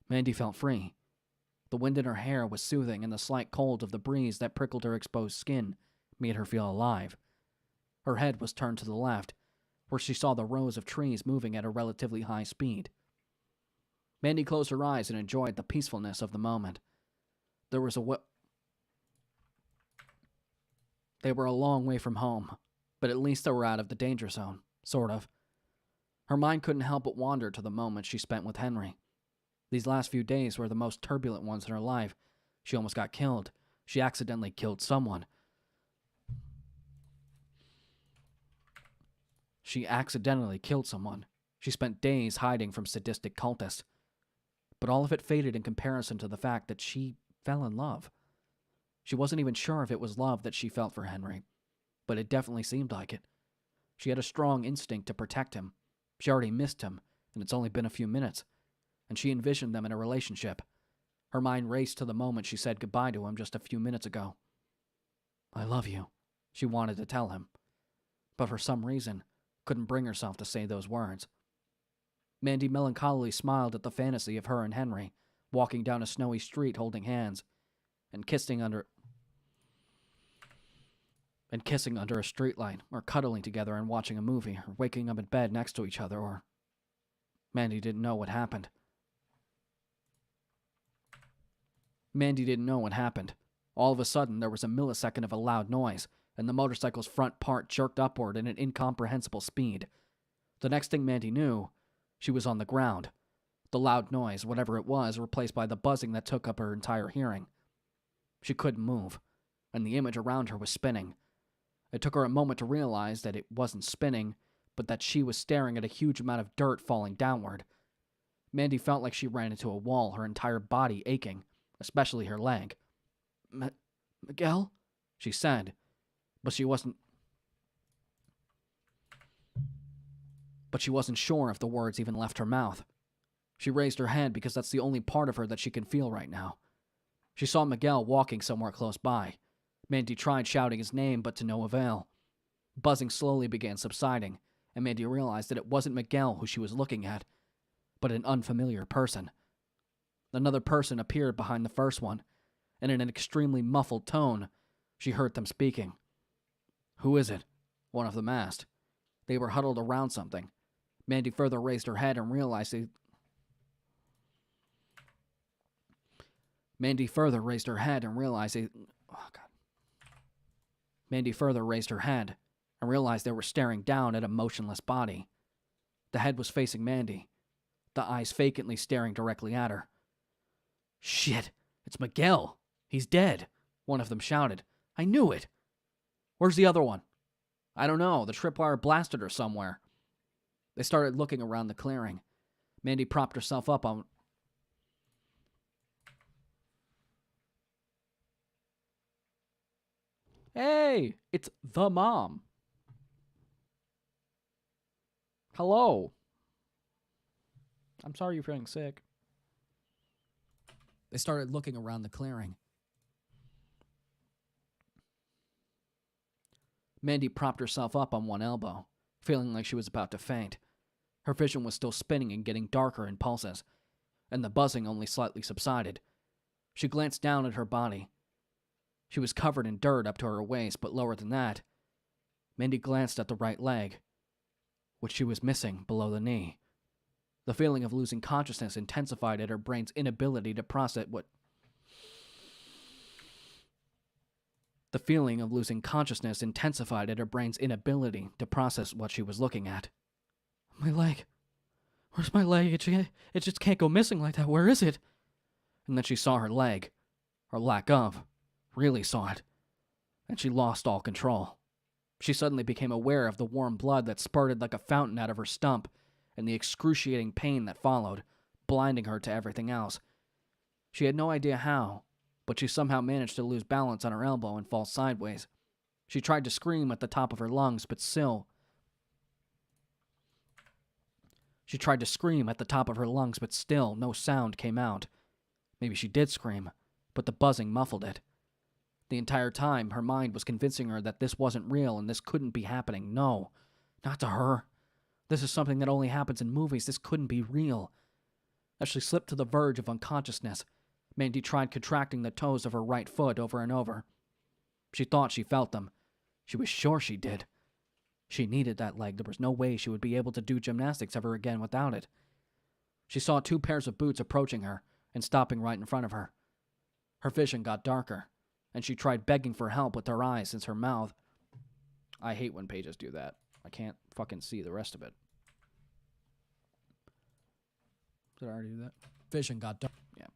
Mandy felt free. The wind in her hair was soothing, and the slight cold of the breeze that prickled her exposed skin made her feel alive. Her head was turned to the left, where she saw the rows of trees moving at a relatively high speed. Mandy closed her eyes and enjoyed the peacefulness of the moment. They were a long way from home, but at least they were out of the danger zone, sort of. Her mind couldn't help but wander to the moment she spent with Henry. These last few days were the most turbulent ones in her life. She almost got killed. She accidentally killed someone. She spent days hiding from sadistic cultists. But all of it faded in comparison to the fact that she fell in love. She wasn't even sure if it was love that she felt for Henry, but it definitely seemed like it. She had a strong instinct to protect him. She already missed him, and it's only been a few minutes, and she envisioned them in a relationship. Her mind raced to the moment she said goodbye to him just a few minutes ago. "I love you," she wanted to tell him, but for some reason couldn't bring herself to say those words. Mandy melancholily smiled at the fantasy of her and Henry walking down a snowy street holding hands and kissing under a streetlight, or cuddling together and watching a movie, or waking up in bed next to each other, or... Mandy didn't know what happened. All of a sudden, there was a millisecond of a loud noise, and the motorcycle's front part jerked upward at an incomprehensible speed. The next thing Mandy knew, she was on the ground. The loud noise, whatever it was, replaced by the buzzing that took up her entire hearing. She couldn't move, and the image around her was spinning. It took her a moment to realize that it wasn't spinning, but that she was staring at a huge amount of dirt falling downward. Mandy felt like she ran into a wall, her entire body aching, especially her leg. Miguel? She said, but she wasn't sure if the words even left her mouth. She raised her head because that's the only part of her that she can feel right now. She saw Miguel walking somewhere close by. Mandy tried shouting his name, but to no avail. Buzzing slowly began subsiding, and Mandy realized that it wasn't Miguel who she was looking at, but an unfamiliar person. Another person appeared behind the first one, and in an extremely muffled tone, she heard them speaking. "Who is it?" one of them asked. They were huddled around something. Mandy further raised her head and realized they were staring down at a motionless body. The head was facing Mandy, the eyes vacantly staring directly at her. "Shit, it's Miguel. He's dead," one of them shouted. "I knew it." "Where's the other one?" "I don't know. The tripwire blasted her somewhere." They started looking around the clearing. Mandy propped herself up on... "Hey, it's the mom." "Hello. I'm sorry you're feeling sick." They started looking around the clearing. Mandy propped herself up on one elbow, feeling like she was about to faint. Her vision was still spinning and getting darker in pulses, and the buzzing only slightly subsided. She glanced down at her body. She was covered in dirt up to her waist, but lower than that. Mandy glanced at the right leg, which she was missing below the knee. The feeling of losing consciousness intensified at her brain's inability to process what she was looking at. "My leg. Where's my leg? It just can't go missing like that. Where is it?" And then she saw her leg. Or lack of. Really saw it. And she lost all control. She suddenly became aware of the warm blood that spurted like a fountain out of her stump, and the excruciating pain that followed, blinding her to everything else. She had no idea how, but she somehow managed to lose balance on her elbow and fall sideways. She tried to scream at the top of her lungs, but still no sound came out. Maybe she did scream, but the buzzing muffled it. The entire time, her mind was convincing her that this wasn't real and this couldn't be happening. No, not to her. This is something that only happens in movies. This couldn't be real. As she slipped to the verge of unconsciousness, Mandy tried contracting the toes of her right foot over and over. She thought she felt them. She was sure she did. She needed that leg. There was no way she would be able to do gymnastics ever again without it. She saw 2 pairs of boots approaching her and stopping right in front of her. Her vision got darker, and she tried begging for help with her eyes since her mouth... I hate when pages do that. I can't fucking see the rest of it. Did I already do that? Vision got dark. Yeah.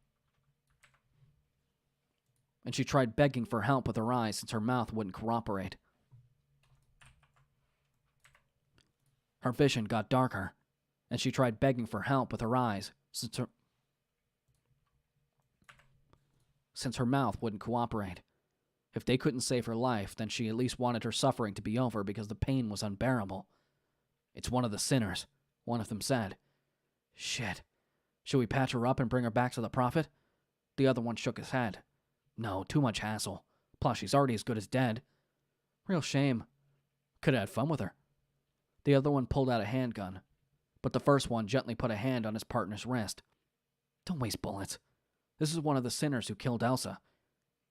And she tried begging for help with her eyes since her mouth wouldn't cooperate. Her vision got darker, and she tried begging for help with her eyes since her mouth wouldn't cooperate. If they couldn't save her life, then she at least wanted her suffering to be over because the pain was unbearable. It's one of the sinners, one of them said. Shit. Should we patch her up and bring her back to the Prophet? The other one shook his head. No, too much hassle. Plus, she's already as good as dead. Real shame. Could have had fun with her. The other one pulled out a handgun, but the first one gently put a hand on his partner's wrist. Don't waste bullets. This is one of the sinners who killed Elsa.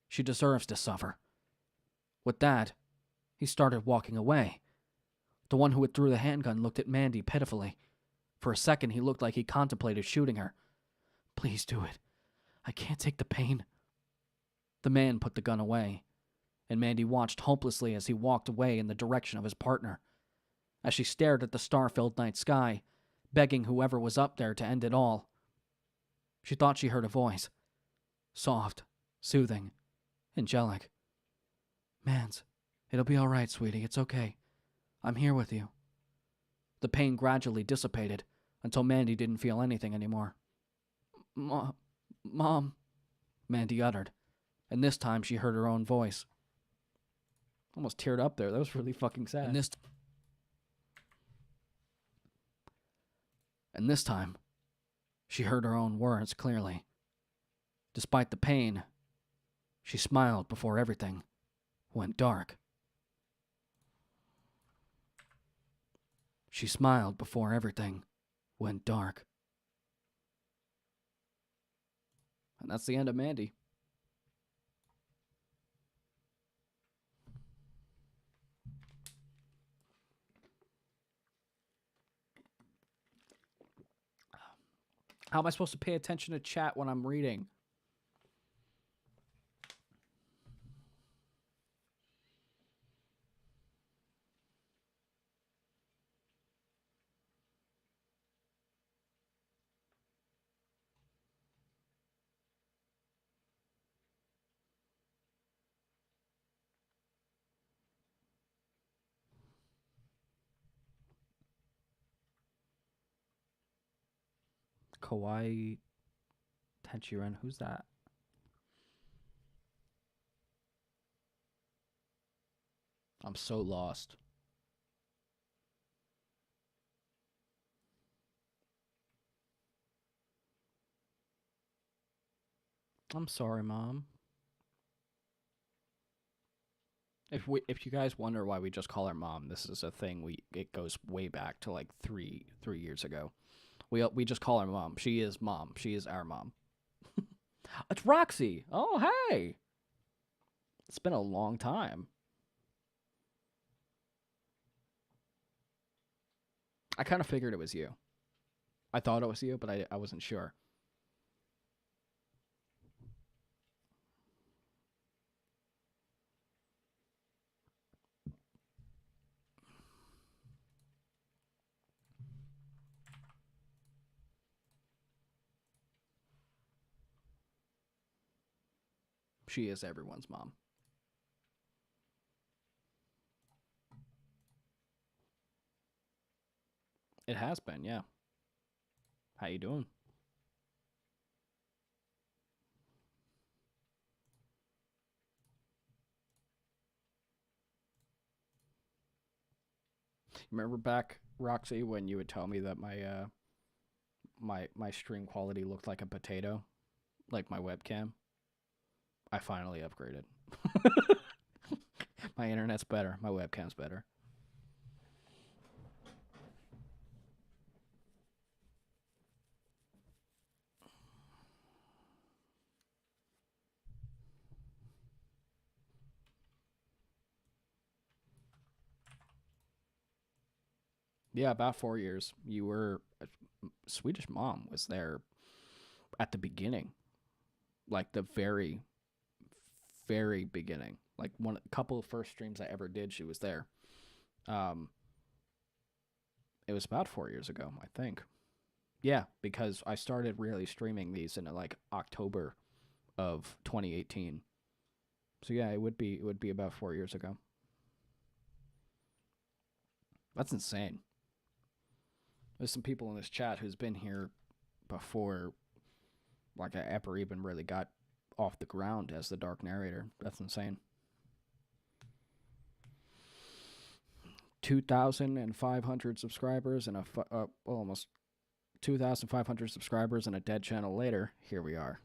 She deserves to suffer. With that, he started walking away. The one who withdrew the handgun looked at Mandy pitifully. For a second, he looked like he contemplated shooting her. Please do it. I can't take the pain. The man put the gun away, and Mandy watched hopelessly as he walked away in the direction of his partner. As she stared at the star-filled night sky, begging whoever was up there to end it all. She thought she heard a voice. Soft, soothing, angelic. Mans, it'll be all right, sweetie. It's okay. I'm here with you. The pain gradually dissipated until Mandy didn't feel anything anymore. Mom, Mandy uttered, and this time she heard her own voice. Almost teared up there. That was really fucking sad. And this time, she heard her own words clearly. Despite the pain, she smiled before everything went dark. She smiled before everything went dark. And that's the end of Mandy. How am I supposed to pay attention to chat when I'm reading? Kawaii Tenchiren, who's that? I'm so lost. I'm sorry, Mom. If you guys wonder why we just call her Mom, this is a thing it goes way back to like 3 years ago. We just call her Mom. She is Mom. She is our mom. It's Roxy. Oh, hey. It's been a long time. I kind of figured it was you. I thought it was you, but I wasn't sure. She is everyone's mom. It has been, yeah. How you doing? Remember back, Roxy, when you would tell me that my stream quality looked like a potato, like my webcam? I finally upgraded. My internet's better. My webcam's better. Yeah, about 4 years. You were Swedish Mom was there at the beginning, like the very, very beginning. Like a couple of first streams I ever did, she was there. It was about 4 years ago, I think. Yeah, because I started really streaming these in like October of 2018. So yeah, it would be about 4 years ago. That's insane. There's some people in this chat who's been here before, like, I ever even really got off the ground as the Dark Narrator. That's insane. 2,500 subscribers and almost 2,500 subscribers and a dead channel later, here we are.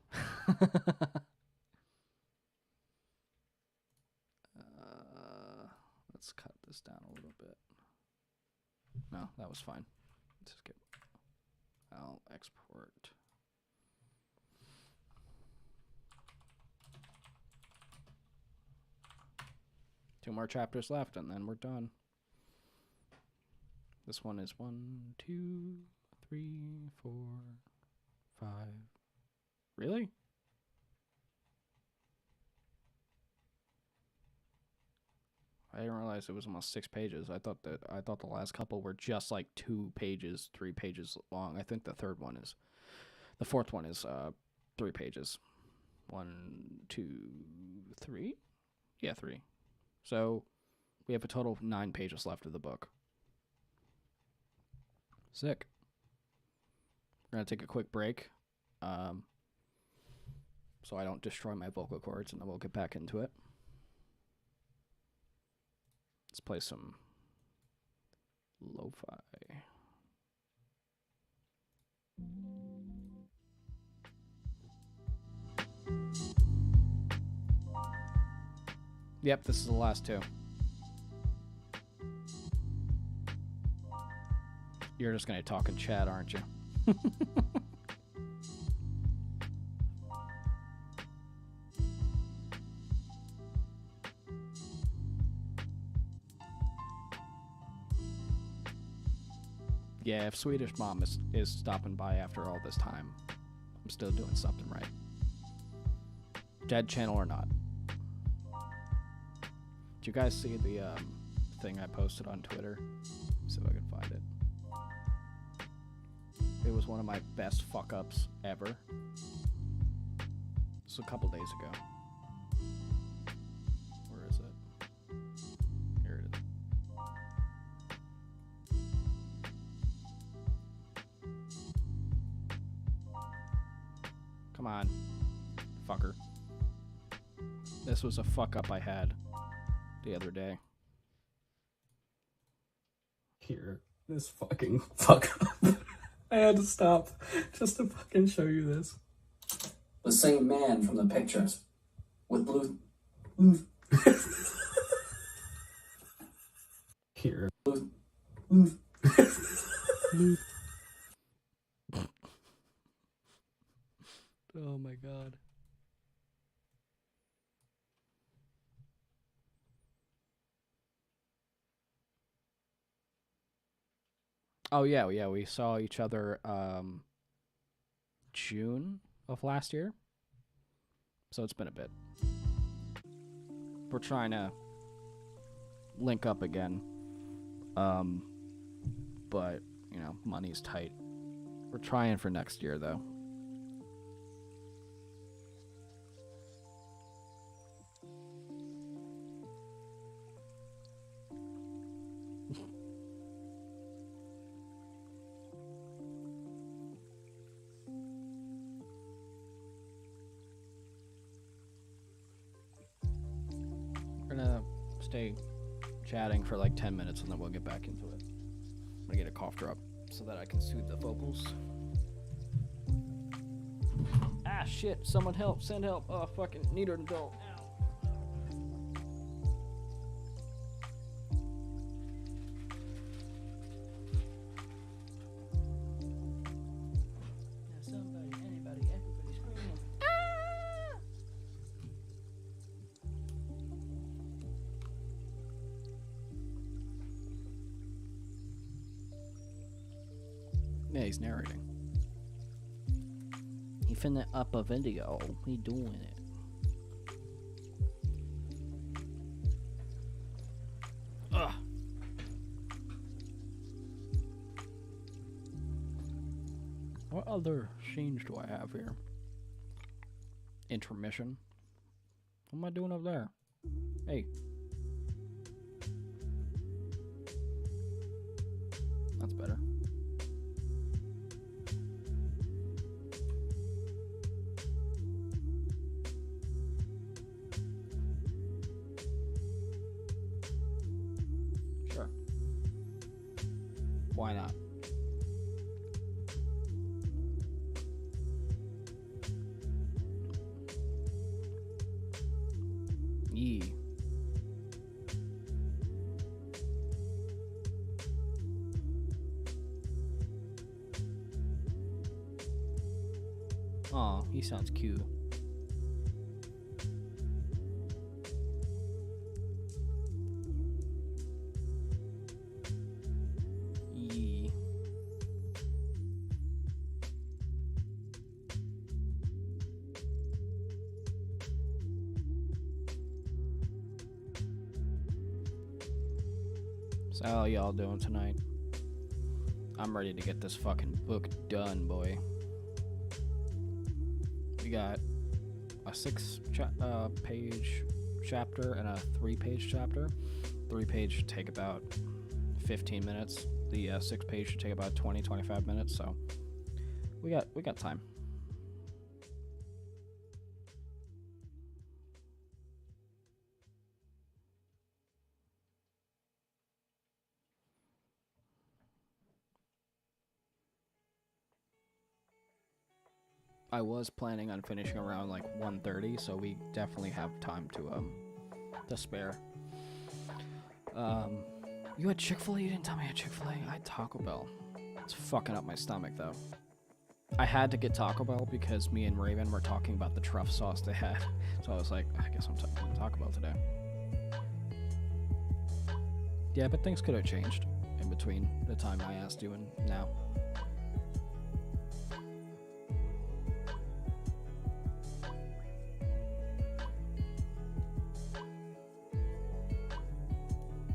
Let's cut this down a little bit. No, that was fine. Let's skip. I'll export. Two more chapters left, and then we're done. This one is 1, 2, 3, 4, 5. Really? I didn't realize it was almost 6 pages. I thought the last couple were just like 2 pages, 3 pages long. I think the fourth one is 3 pages. 1, 2, 3? Yeah, 3. So we have a total of 9 pages left of the book. Sick. We're going to take a quick break so I don't destroy my vocal cords, and then we'll get back into it. Let's play some lo-fi. Yep, this is the last 2. You're just going to talk in chat, aren't you? Yeah, if Swedish Mom is stopping by after all this time, I'm still doing something right. Dead channel or not. Did you guys see the thing I posted on Twitter? See if I can find it. It was one of my best fuck-ups ever. This was a couple days ago. Where is it? Here it is. Come on, fucker. This was a fuck-up I had the other day. Here, this fucking fuck-up. I had to stop just to fucking show you this. The same man from the pictures with blue. Here. Oh my god. Oh yeah, we saw each other June of last year. So it's been a bit. We're trying to link up again. But, you know, money's tight. We're trying for next year though. We're gonna stay chatting for like 10 minutes and then we'll get back into it. I'm gonna get a cough drop so that I can soothe the vocals. Ah, shit. Someone help. Send help. Oh, fucking need an adult. Ow. Somebody, anybody, everybody screaming. Ah! Yeah, he's narrating. He finna up a video. He doing it. Ugh. What other scenes do I have here? Intermission. What am I doing up there? Hey. That's better. Sure. Why not? Yee. Aw, he sounds cute. Yee. So how y'all doing tonight? I'm ready to get this fucking book done, boy. We got a 6-page chapter and a 3-page chapter. 3-page should take about 15 minutes. The 6-page should take about 20-25 minutes. So we got time. I was planning on finishing around like 1:30, so we definitely have time to spare. You had Chick-fil-A? You didn't tell me I had Chick-fil-A. I had Taco Bell. It's fucking up my stomach though. I had to get Taco Bell because me and Raven were talking about the truff sauce they had. So I was like, I guess I'm talking Taco Bell today. Yeah, but things could have changed in between the time I asked you and now.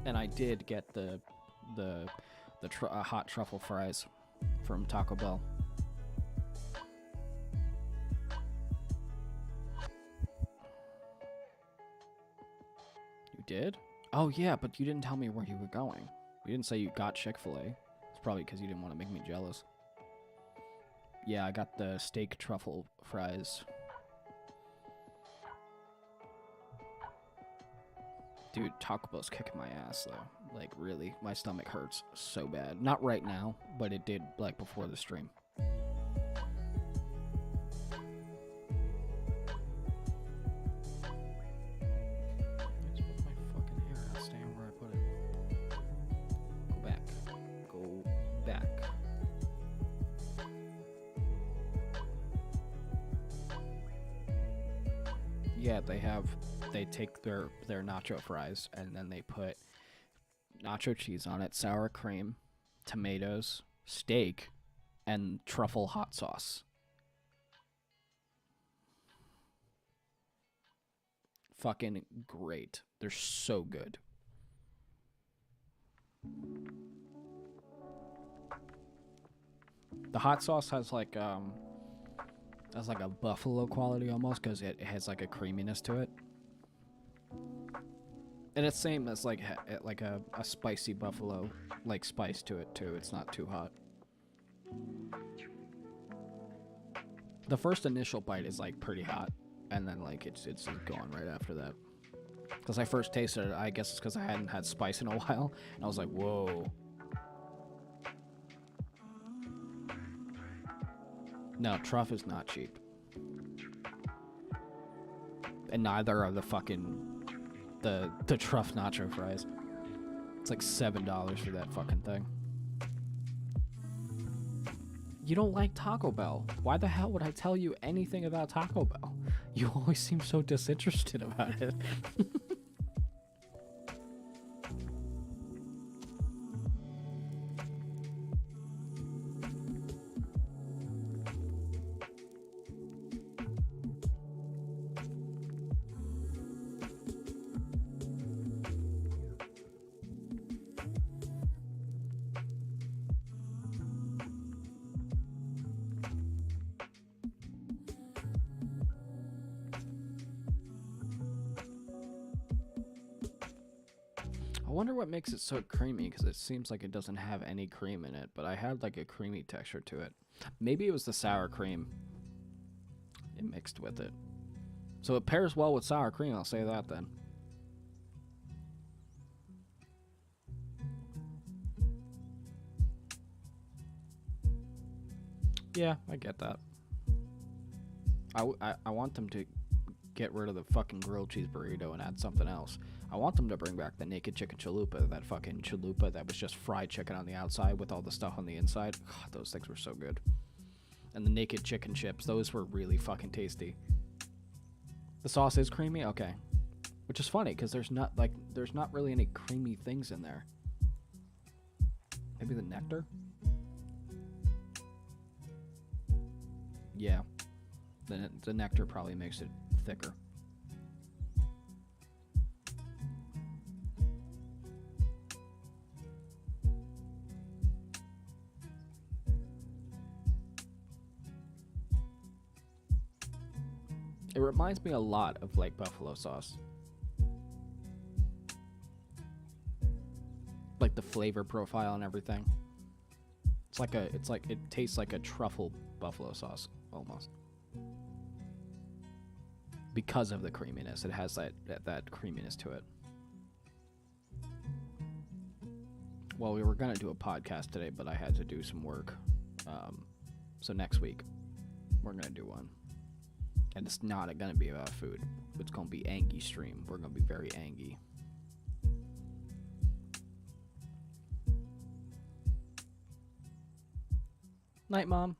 And I did get the hot truffle fries from Taco Bell. You did? Oh yeah, but you didn't tell me where you were going. You didn't say you got Chick-fil-A. It's probably because you didn't want to make me jealous. Yeah, I got the steak truffle fries. Dude, Taco Bell's kicking my ass, though. Like, really, my stomach hurts so bad. Not right now, but it did, like, before the stream. I just put my fucking hair out, staying where I put it. Go back. Go back. Yeah, they take their nacho fries and then they put nacho cheese on it, sour cream, tomatoes, steak, and truffle hot sauce. Fucking great. They're so good. The hot sauce has like a buffalo quality almost because it has like a creaminess to it. And it's same as like a spicy buffalo like spice to it too. It's not too hot. The first initial bite is like pretty hot, and then like it's going right after that. Because I first tasted it, I guess it's because I hadn't had spice in a while, and I was like, whoa. No, truff is not cheap. And neither are the fucking the truff nacho fries. It's like $7 for that fucking thing. You don't like Taco Bell. Why the hell would I tell you anything about Taco Bell? You always seem so disinterested about it. I wonder what makes it so creamy, because it seems like it doesn't have any cream in it, but I had like a creamy texture to it. Maybe it was the sour cream it mixed with it. So it pairs well with sour cream, I'll say that then. Yeah, I get that. I want them to get rid of the fucking grilled cheese burrito and add something else. I want them to bring back the naked chicken chalupa, that fucking chalupa that was just fried chicken on the outside with all the stuff on the inside. God, those things were so good. And the naked chicken chips, those were really fucking tasty. The sauce is creamy? Okay. Which is funny, because there's not really any creamy things in there. Maybe the nectar? Yeah. The nectar probably makes it thicker. It reminds me a lot of like buffalo sauce. Like the flavor profile and everything. It tastes like a truffle buffalo sauce almost. Because of the creaminess, it has that creaminess to it. Well, we were gonna do a podcast today, but I had to do some work. So next week, we're gonna do one. And it's not gonna be about food. It's gonna be Angie stream. We're gonna be very Angie. Night, Mom.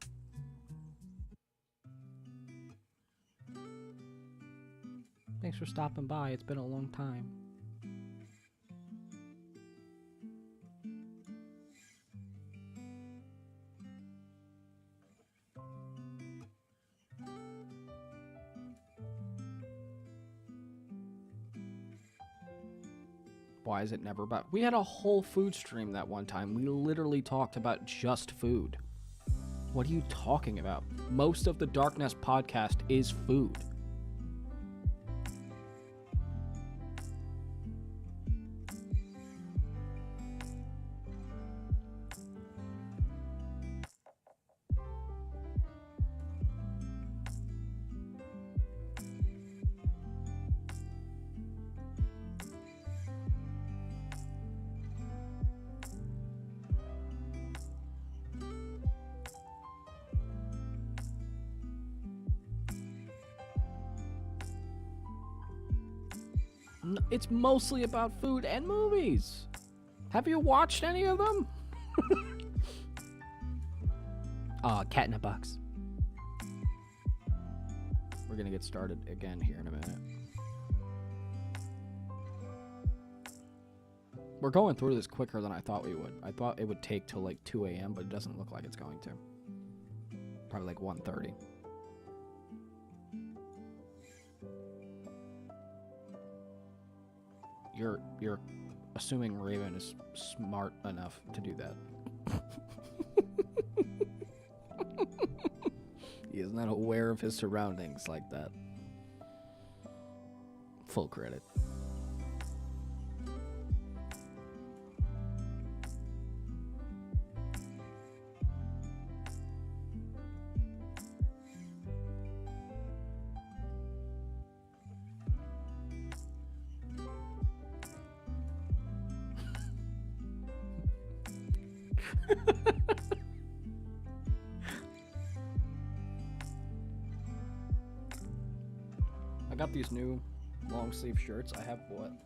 Thanks for stopping by. It's been a long time. Why is it never about... We had a whole food stream that one time. We literally talked about just food. What are you talking about? Most of the Darkness podcast is food. It's mostly about food and movies. Have you watched any of them? Cat in a Box. We're gonna get started again here in a minute. We're going through this quicker than I thought we would. I thought it would take till like 2 a.m., but it doesn't look like it's going to. Probably like 1:30. You're assuming Raven is smart enough to do that. He is not aware of his surroundings like that. Full credit. I got these new long sleeve shirts. I have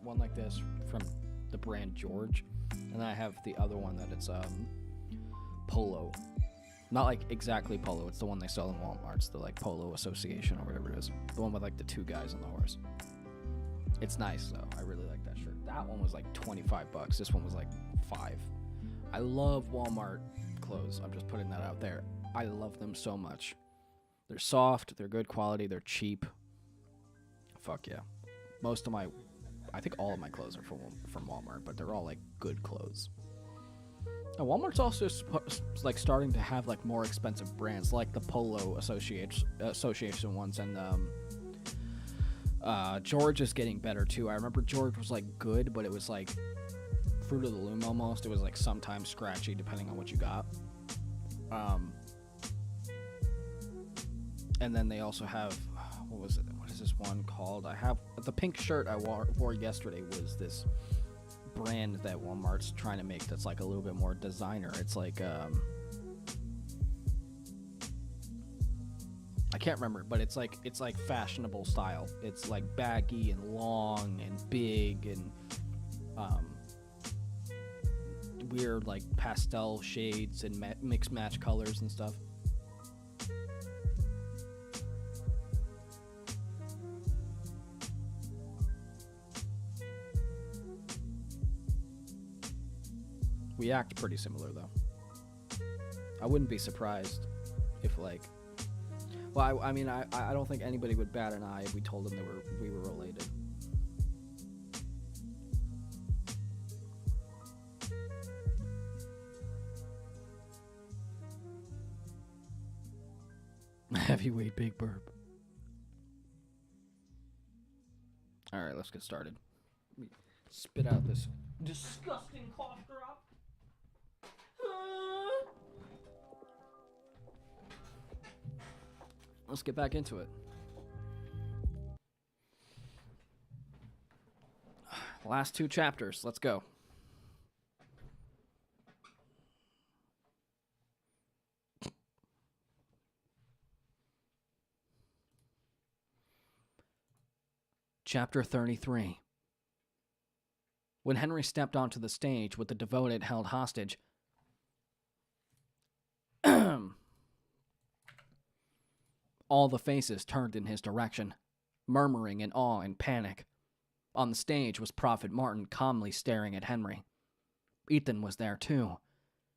one like this from the brand George, and then I have the other one that it's Polo. Not like exactly Polo, it's the one they sell in Walmart. It's the like Polo Association or whatever it is. The one with like the two guys on the horse. It's nice though. I really like that shirt. That one was like $25. This one was like $5. I love Walmart clothes. I'm just putting that out there. I love them so much. They're soft, they're good quality, they're cheap. Fuck yeah. I think all of my clothes are from Walmart, but they're all like good clothes. And Walmart's also like starting to have like more expensive brands, like the Polo Association ones, and George is getting better too. I remember George was like good, but it was like Fruit of the Loom almost. It was like sometimes scratchy depending on what you got. And then they also have, what was it? What is this one called? I have the pink shirt I wore yesterday was this brand that Walmart's trying to make that's like a little bit more designer. It's like I can't remember, but it's like fashionable style. It's like baggy and long and big and weird like pastel shades and mix match colors and stuff. We act pretty similar though. I wouldn't be surprised if like, well, I mean, I don't think anybody would bat an eye if we told them we were related. Heavyweight big burp. All right, let's get started. Let me spit out this disgusting cough drop. Let's get back into it. Last 2 chapters. Let's go. Chapter 33. When Henry stepped onto the stage with the devoted held hostage, all the faces turned in his direction, murmuring in awe and panic. On the stage was Prophet Martin calmly staring at Henry. Ethan was there too,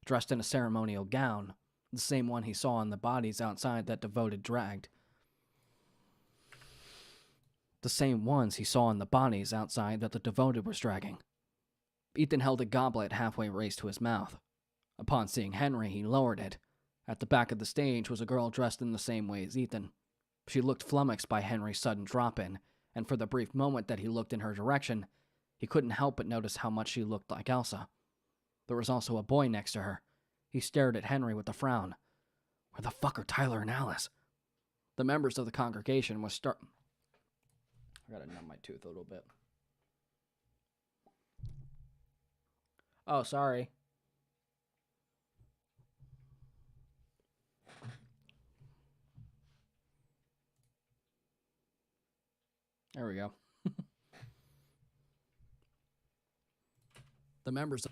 dressed in a ceremonial gown, the same one he saw on the bodies outside that devoted dragged. The same ones he saw in the bodies outside that the devoted was dragging. Ethan held a goblet halfway raised to his mouth. Upon seeing Henry, he lowered it. At the back of the stage was a girl dressed in the same way as Ethan. She looked flummoxed by Henry's sudden drop-in, and for the brief moment that he looked in her direction, he couldn't help but notice how much she looked like Elsa. There was also a boy next to her. He stared at Henry with a frown. Where the fuck are Tyler and Alice? The members of the congregation were I gotta numb my tooth a little bit. Oh, sorry. There we go. The members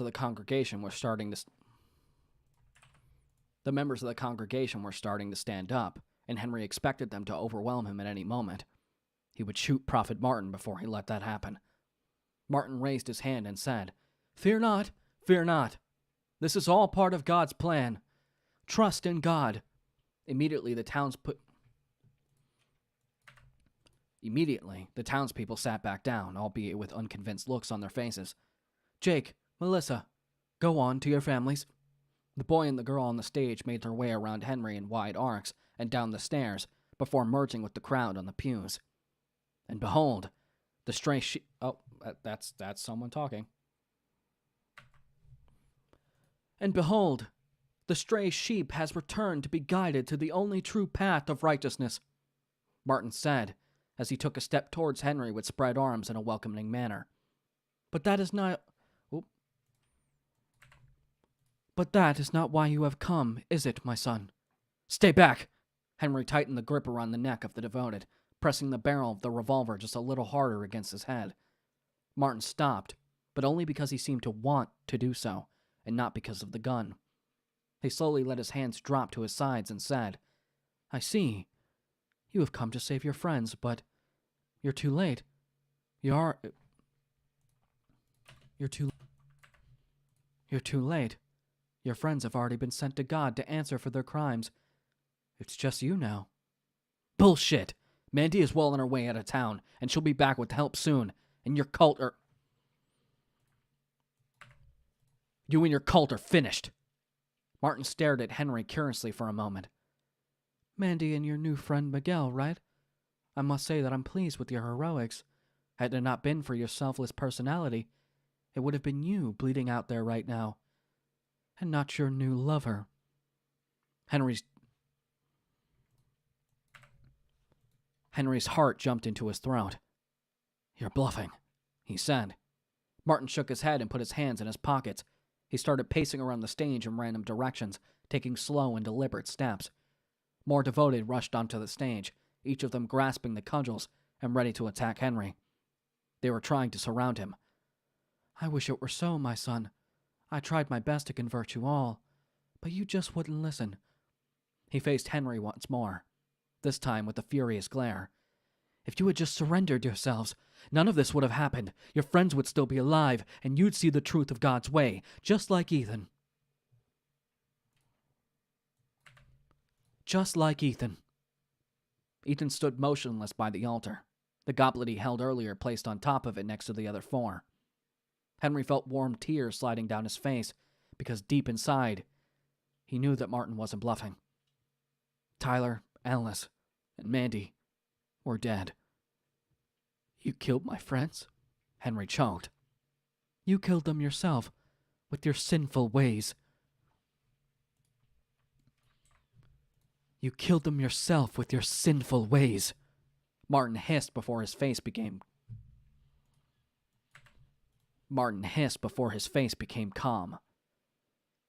of the congregation were starting to stand up, and Henry expected them to overwhelm him at any moment. He would shoot Prophet Martin before he let that happen. Martin raised his hand and said, "Fear not, fear not. This is all part of God's plan. Trust in God." Immediately, the townspeople sat back down, albeit with unconvinced looks on their faces. "Jake, Melissa, go on to your families." The boy and the girl on the stage made their way around Henry in wide arcs and down the stairs before merging with the crowd on the pews. And behold, the stray sheep... Oh, that's someone talking. "And behold, the stray sheep has returned to be guided to the only true path of righteousness," Martin said, as he took a step towards Henry with spread arms in a welcoming manner. But that is not why you have come, is it, my son?" "Stay back!" Henry tightened the grip around the neck of the devoted, pressing the barrel of the revolver just a little harder against his head. Martin stopped, but only because he seemed to want to do so, and not because of the gun. He slowly let his hands drop to his sides and said, "I see. You have come to save your friends, but you're too late. You're too late. Your friends have already been sent to God to answer for their crimes. It's just you now." "Bullshit! Mandy is well on her way out of town, and she'll be back with help soon, and your cult are... You and your cult are finished." Martin stared at Henry curiously for a moment. Mandy and your new friend Miguel, right? I must say that I'm pleased with your heroics. Had it not been for your selfless personality, it would have been you bleeding out there right now, and not your new lover. Henry's heart jumped into his throat. "You're bluffing," he said. Martin shook his head and put his hands in his pockets. He started pacing around the stage in random directions, taking slow and deliberate steps. More devoted rushed onto the stage, each of them grasping the cudgels and ready to attack Henry. They were trying to surround him. I wish it were so, my son. I tried my best to convert you all, but you just wouldn't listen. He faced Henry once more, this time with a furious glare. If you had just surrendered yourselves, none of this would have happened. Your friends would still be alive, and you'd see the truth of God's way, just like Ethan. Just like Ethan. Ethan stood motionless by the altar, the goblet he held earlier placed on top of it next to the other four. Henry felt warm tears sliding down his face, because deep inside, he knew that Martin wasn't bluffing. Tyler, Alice, and Mandy were dead. You killed my friends? Henry choked. You killed them yourself, with your sinful ways. You killed them yourself with your sinful ways. Martin hissed before his face became calm.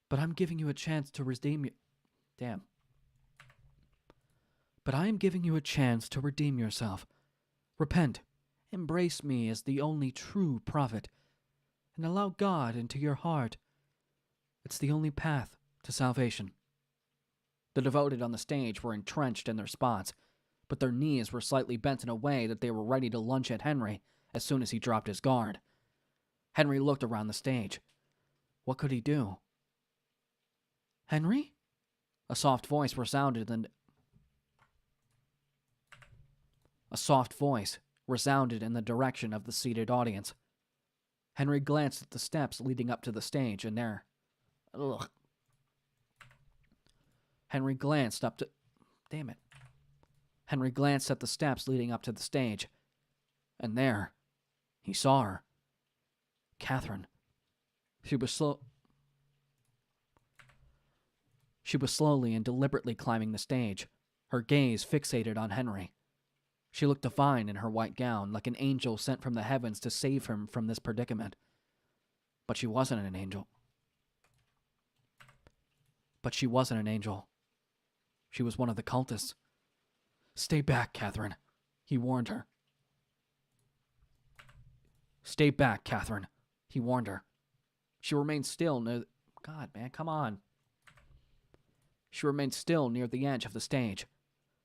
But I'm giving you a chance to redeem you. Damn. But I am giving you a chance to redeem yourself. Repent. Embrace me as the only true prophet, and allow God into your heart. It's the only path to salvation. The devoted on the stage were entrenched in their spots, but their knees were slightly bent in a way that they were ready to lunge at Henry as soon as he dropped his guard. Henry looked around the stage. What could he do? Henry? A soft voice resounded in the direction of the seated audience. Henry glanced at the steps leading up to the stage, and there... Ugh. Henry glanced at the steps leading up to the stage, and there, he saw her. Catherine. She was slowly and deliberately climbing the stage, her gaze fixated on Henry. She looked divine in her white gown, like an angel sent from the heavens to save him from this predicament. But she wasn't an angel. She was one of the cultists. "Stay back, Catherine," he warned her. "Stay back, Catherine," he warned her. She remained still near... God, man, come on. She remained still near the edge of the stage.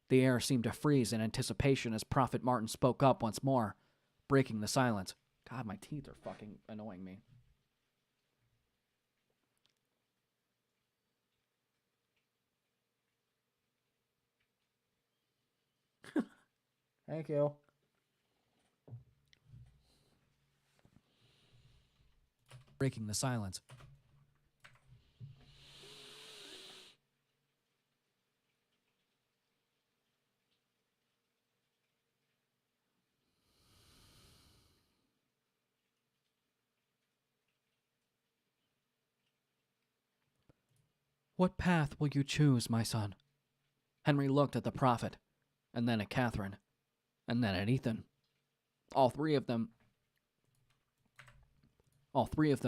The air seemed to freeze in anticipation as Prophet Martin spoke up once more, breaking the silence. God, my teeth are fucking annoying me. Thank you. Breaking the silence. What path will you choose, my son? Henry looked at the prophet, and then at Catherine, and then at Ethan. All three of them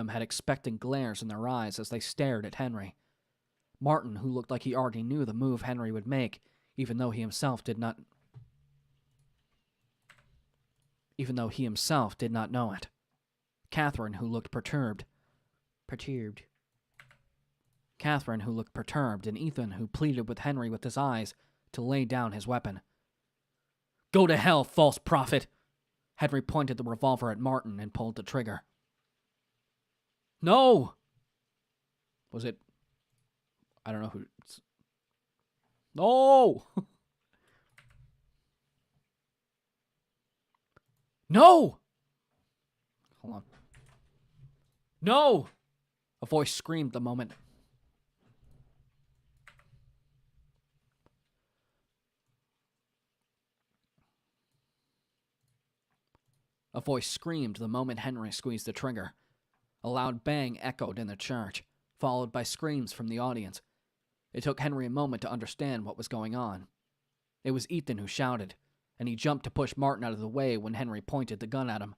had expectant glares in their eyes as they stared at Henry. Martin, who looked like he already knew the move Henry would make, even though he himself did not know it. Catherine, who looked perturbed. Catherine, who looked perturbed, and Ethan, who pleaded with Henry with his eyes to lay down his weapon. "Go to hell, false prophet!" Henry pointed the revolver at Martin and pulled the trigger. "No!" Was it... I don't know who... No! No! Hold on. No! A voice screamed the moment. A voice screamed the moment Henry squeezed the trigger. A loud bang echoed in the church, followed by screams from the audience. It took Henry a moment to understand what was going on. It was Ethan who shouted, and he jumped to push Martin out of the way when Henry pointed the gun at him.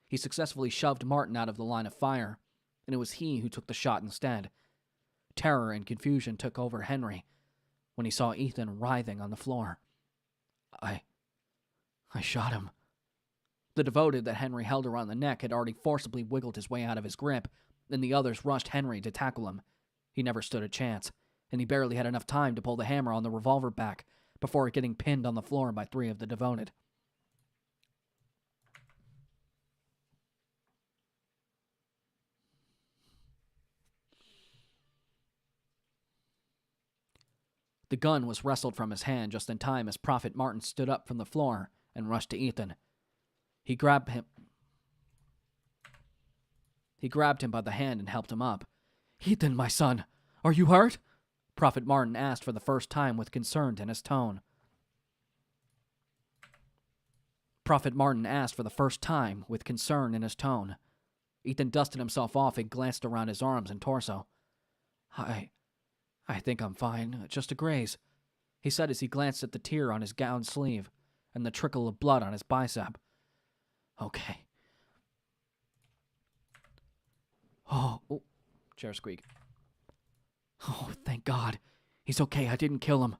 He successfully shoved Martin out of the line of fire, and it was he who took the shot instead. Terror and confusion took over Henry when he saw Ethan writhing on the floor. I shot him. The devoted that Henry held around the neck had already forcibly wiggled his way out of his grip, and the others rushed Henry to tackle him. He never stood a chance, and he barely had enough time to pull the hammer on the revolver back before getting pinned on the floor by 3 of the devoted. The gun was wrestled from his hand just in time as Prophet Martin stood up from the floor and rushed to Ethan. He grabbed him by the hand and helped him up. "Ethan, my son, are you hurt?" Prophet Martin asked for the first time with concern in his tone. Ethan dusted himself off and glanced around his arms and torso. I think I'm fine, just a graze," he said as he glanced at the tear on his gown sleeve and the trickle of blood on his bicep. "Okay." Oh, chair squeak. "Oh, thank God. He's okay, I didn't kill him,"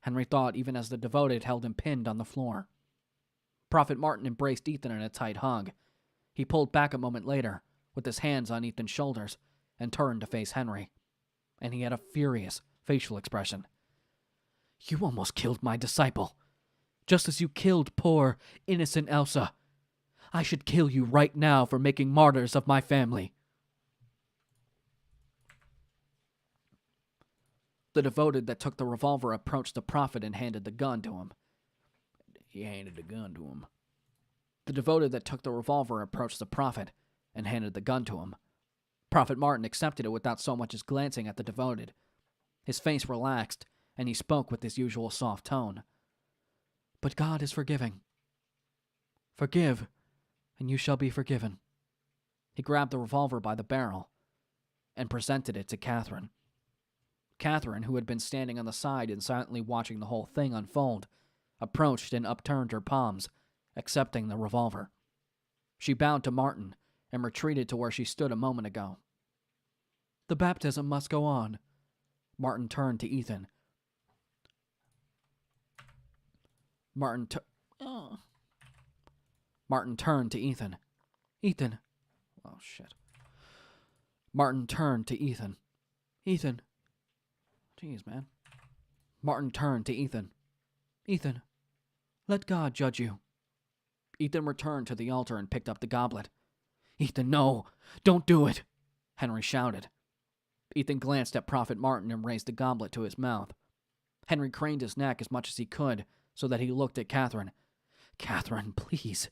Henry thought even as the devoted held him pinned on the floor. Prophet Martin embraced Ethan in a tight hug. He pulled back a moment later, with his hands on Ethan's shoulders, and turned to face Henry. And he had a furious facial expression. "You almost killed my disciple, just as you killed poor, innocent Elsa. I should kill you right now for making martyrs of my family." The devoted that took the revolver approached the prophet and handed the gun to him. The devoted that took the revolver approached the prophet and handed the gun to him. Prophet Martin accepted it without so much as glancing at the devoted. His face relaxed, and he spoke with his usual soft tone. "But God is forgiving. Forgive, and you shall be forgiven." He grabbed the revolver by the barrel and presented it to Catherine. Catherine, who had been standing on the side and silently watching the whole thing unfold, approached and upturned her palms, accepting the revolver. She bowed to Martin and retreated to where she stood a moment ago. "The baptism must go on." Martin turned to Ethan. Martin turned to Ethan. "Ethan." Oh, shit. Martin turned to Ethan. "Ethan." Jeez, man. Martin turned to Ethan. "Ethan, let God judge you." Ethan returned to the altar and picked up the goblet. "Ethan, no! Don't do it!" Henry shouted. Ethan glanced at Prophet Martin and raised the goblet to his mouth. Henry craned his neck as much as he could so that he looked at Catherine. "Catherine, please,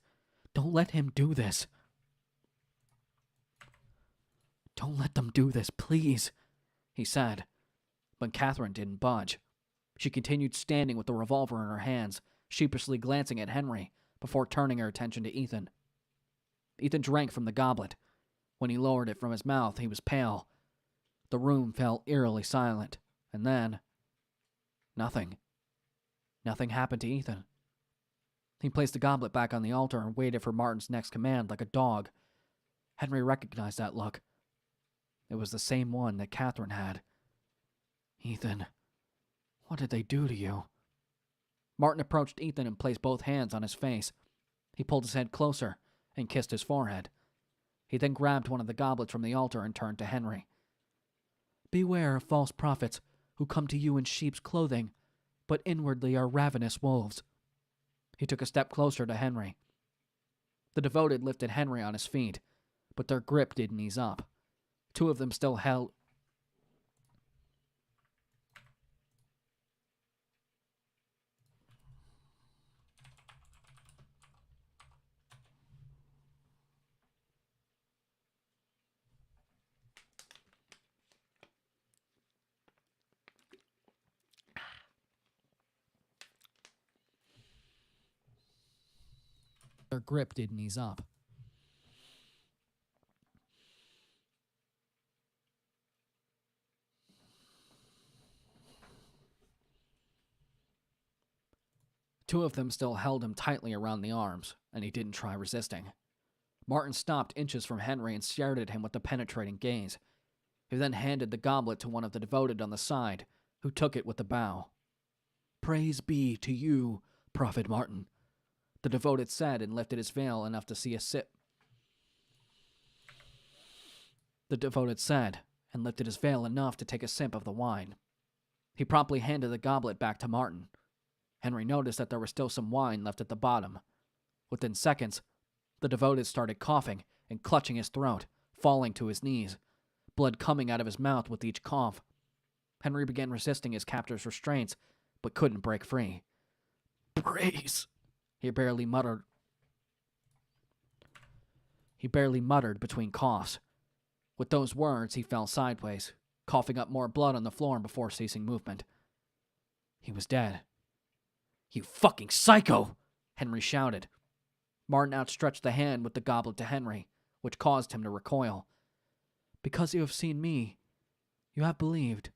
don't let him do this. Don't let them do this, please," he said. But Catherine didn't budge. She continued standing with the revolver in her hands, sheepishly glancing at Henry before turning her attention to Ethan. Ethan drank from the goblet. When he lowered it from his mouth, he was pale. The room fell eerily silent, and then nothing. Nothing happened to Ethan. He placed the goblet back on the altar and waited for Martin's next command like a dog. Henry recognized that look. It was the same one that Catherine had. "Ethan, what did they do to you?" Martin approached Ethan and placed both hands on his face. He pulled his head closer and kissed his forehead. He then grabbed one of the goblets from the altar and turned to Henry. "Beware of false prophets who come to you in sheep's clothing, but inwardly are ravenous wolves." He took a step closer to Henry. The devoted lifted Henry on his feet, but their grip didn't ease up. 2 of them still held... Their grip didn't ease up. Two of them still held him tightly around the arms, and he didn't try resisting. Martin stopped inches from Henry and stared at him with a penetrating gaze. He then handed the goblet to one of the devoted on the side, who took it with a bow. "Praise be to you, Prophet Martin," the devoted said, and lifted his veil enough to see a sip. The devoted said, and lifted his veil enough to take a sip of the wine. He promptly handed the goblet back to Martin. Henry noticed that there was still some wine left at the bottom. Within seconds, the devoted started coughing and clutching his throat, falling to his knees, blood coming out of his mouth with each cough. Henry began resisting his captor's restraints, but couldn't break free. "Praise," he barely muttered between coughs. With those words, he fell sideways, coughing up more blood on the floor before ceasing movement. He was dead. "You fucking psycho!" Henry shouted. Martin outstretched the hand with the goblet to Henry, which caused him to recoil. "Because you have seen me, you have believed.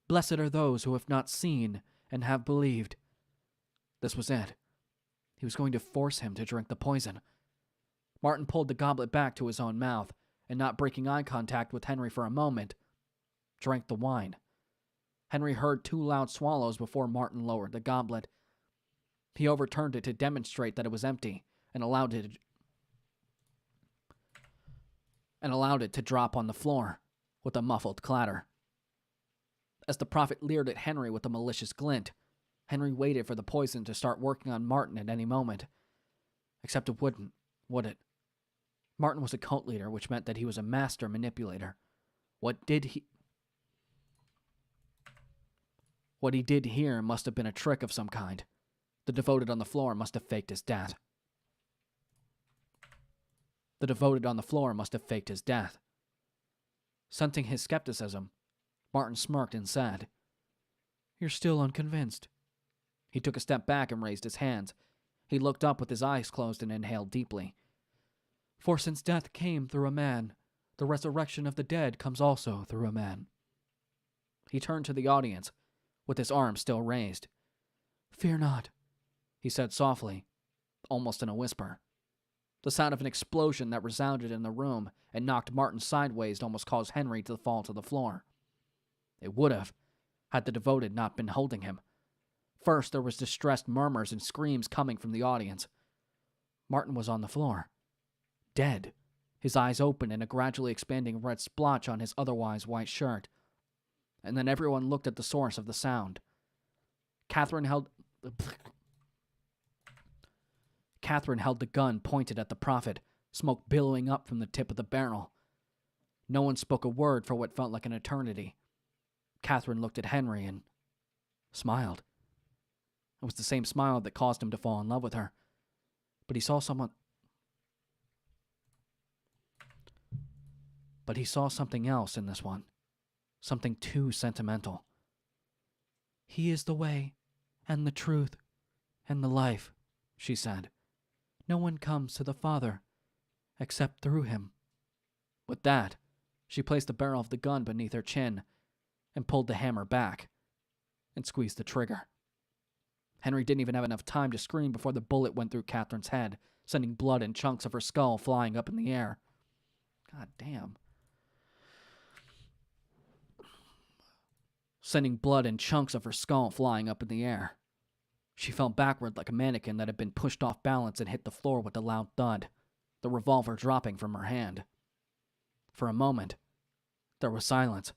Blessed are those who have not seen and have believed." This was it. He was going to force him to drink the poison. Martin pulled the goblet back to his own mouth, and not breaking eye contact with Henry for a moment, drank the wine. Henry heard 2 loud swallows before Martin lowered the goblet. He overturned it to demonstrate that it was empty, and allowed it to drop on the floor with a muffled clatter. As the prophet leered at Henry with a malicious glint, Henry waited for the poison to start working on Martin at any moment. Except it wouldn't, would it? Martin was a cult leader, which meant that he was a master manipulator. What he did here must have been a trick of some kind. The devoted on the floor must have faked his death. Sensing his skepticism, Martin smirked and said, "You're still unconvinced." He took a step back and raised his hands. He looked up with his eyes closed and inhaled deeply. "For since death came through a man, the resurrection of the dead comes also through a man." He turned to the audience, with his arm still raised. "Fear not," he said softly, almost in a whisper. The sound of an explosion that resounded in the room and knocked Martin sideways almost caused Henry to fall to the floor. It would have, had the devoted not been holding him. First, there was distressed murmurs and screams coming from the audience. Martin was on the floor, dead, his eyes open and a gradually expanding red splotch on his otherwise white shirt. And then everyone looked at the source of the sound. Catherine held the gun pointed at the prophet, smoke billowing up from the tip of the barrel. No one spoke a word for what felt like an eternity. Catherine looked at Henry and smiled. It was the same smile that caused him to fall in love with her. But he saw something else in this one. Something too sentimental. "He is the way, and the truth, and the life," she said. "No one comes to the Father except through him." With that, she placed the barrel of the gun beneath her chin and pulled the hammer back and squeezed the trigger. Henry didn't even have enough time to scream before the bullet went through Catherine's head, sending blood and chunks of her skull flying up in the air. God damn. Sending blood and chunks of her skull flying up in the air. She fell backward like a mannequin that had been pushed off balance and hit the floor with a loud thud, the revolver dropping from her hand. For a moment, there was silence.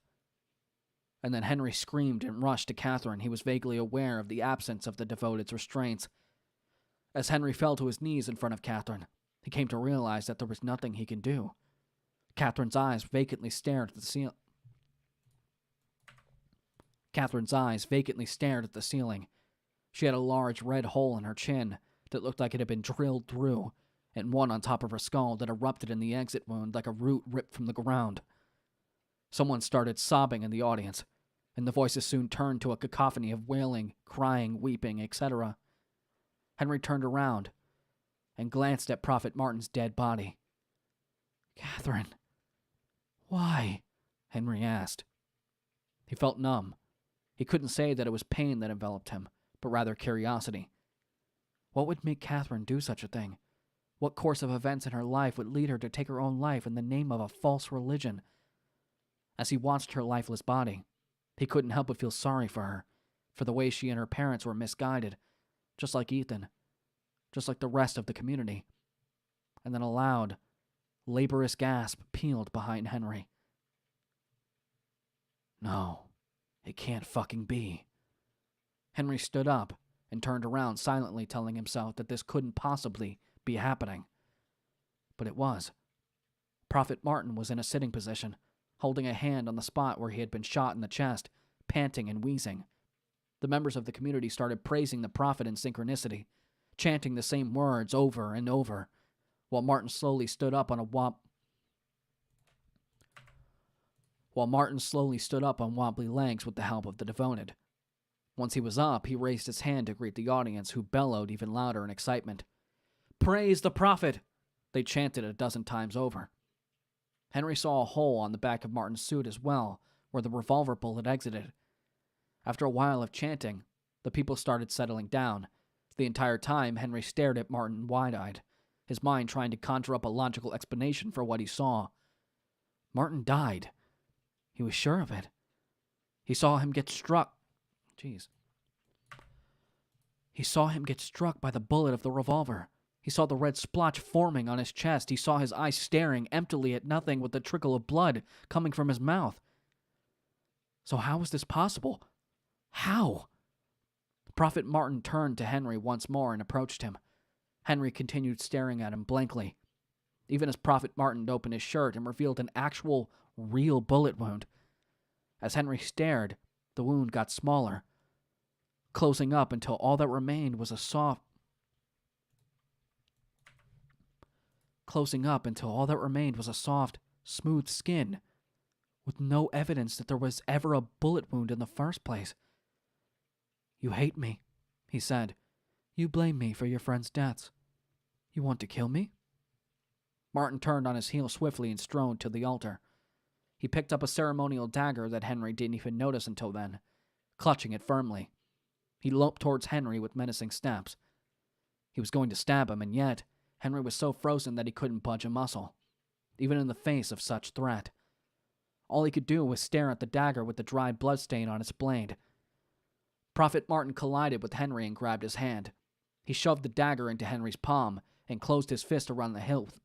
And then Henry screamed and rushed to Catherine. He was vaguely aware of the absence of the devoted's restraints. As Henry fell to his knees in front of Catherine, he came to realize that there was nothing he can do. Catherine's eyes vacantly stared at the ceiling. She had a large red hole in her chin that looked like it had been drilled through, and one on top of her skull that erupted in the exit wound like a root ripped from the ground. Someone started sobbing in the audience, and the voices soon turned to a cacophony of wailing, crying, weeping, etc. Henry turned around and glanced at Prophet Martin's dead body. "Catherine, why?" Henry asked. He felt numb. He couldn't say that it was pain that enveloped him, but rather curiosity. What would make Catherine do such a thing? What course of events in her life would lead her to take her own life in the name of a false religion? As he watched her lifeless body, he couldn't help but feel sorry for her, for the way she and her parents were misguided, just like Ethan, just like the rest of the community. And then a loud, laborious gasp pealed behind Henry. No, it can't fucking be. Henry stood up and turned around, silently telling himself that this couldn't possibly be happening. But it was. Prophet Martin was in a sitting position, holding a hand on the spot where he had been shot in the chest, panting and wheezing. The members of the community started praising the prophet in synchronicity, chanting the same words over and over, while Martin slowly stood up on wobbly legs with the help of the devoted. Once he was up, he raised his hand to greet the audience, who bellowed even louder in excitement. "Praise the prophet!" they chanted a dozen times over. Henry saw a hole on the back of Martin's suit as well, where the revolver bullet exited. After a while of chanting, the people started settling down. The entire time, Henry stared at Martin wide-eyed, his mind trying to conjure up a logical explanation for what he saw. Martin died. He was sure of it. He saw him get struck. He saw him get struck by the bullet of the revolver. He saw the red splotch forming on his chest. He saw his eyes staring emptily at nothing with a trickle of blood coming from his mouth. So how was this possible? How? Prophet Martin turned to Henry once more and approached him. Henry continued staring at him blankly, even as Prophet Martin opened his shirt and revealed an actual, real bullet wound. As Henry stared, the wound got smaller, closing up until all that remained was a soft smooth skin, with no evidence that there was ever a bullet wound in the first place. "You hate me," he said. "You blame me for your friends' deaths. You want to kill me?" Martin turned on his heel swiftly and strode to the altar. He picked up a ceremonial dagger that Henry didn't even notice until then, clutching it firmly. He loped towards Henry with menacing steps. He was going to stab him, and yet Henry was so frozen that he couldn't budge a muscle, even in the face of such threat. All he could do was stare at the dagger with the dried bloodstain on its blade. Prophet Martin collided with Henry and grabbed his hand. He shoved the dagger into Henry's palm and closed his fist around the hilt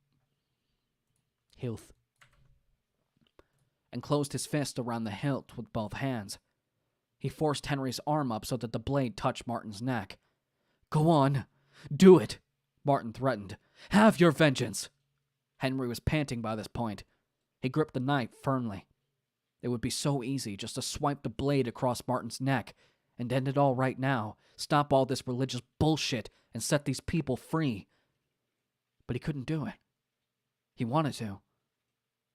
with both hands. He forced Henry's arm up so that the blade touched Martin's neck. "Go on, do it," Martin threatened. "Have your vengeance." Henry was panting by this point. He gripped the knife firmly. It would be so easy just to swipe the blade across Martin's neck and end it all right now, stop all this religious bullshit, and set these people free. But he couldn't do it. He wanted to,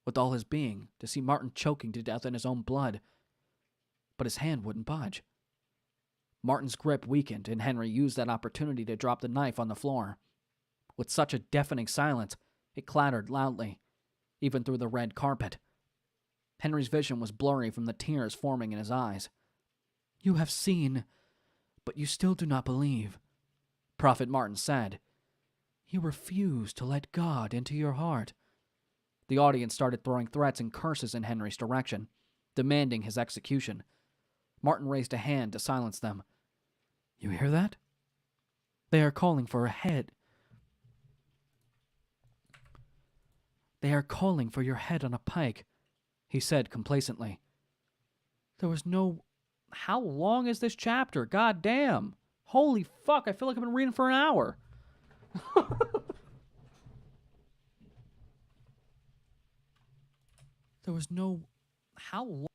with all his being, to see Martin choking to death in his own blood. But his hand wouldn't budge. Martin's grip weakened, and Henry used that opportunity to drop the knife on the floor. With such a deafening silence, it clattered loudly, even through the red carpet. Henry's vision was blurry from the tears forming in his eyes. "You have seen, but you still do not believe," Prophet Martin said. "You refuse to let God into your heart." The audience started throwing threats and curses in Henry's direction, demanding his execution. Martin raised a hand to silence them. "You hear that? They are calling for a head. They are calling for your head on a pike," he said complacently. There was no... How long is this chapter? God damn. Holy fuck, I feel like I've been reading for an hour. There was no... How long...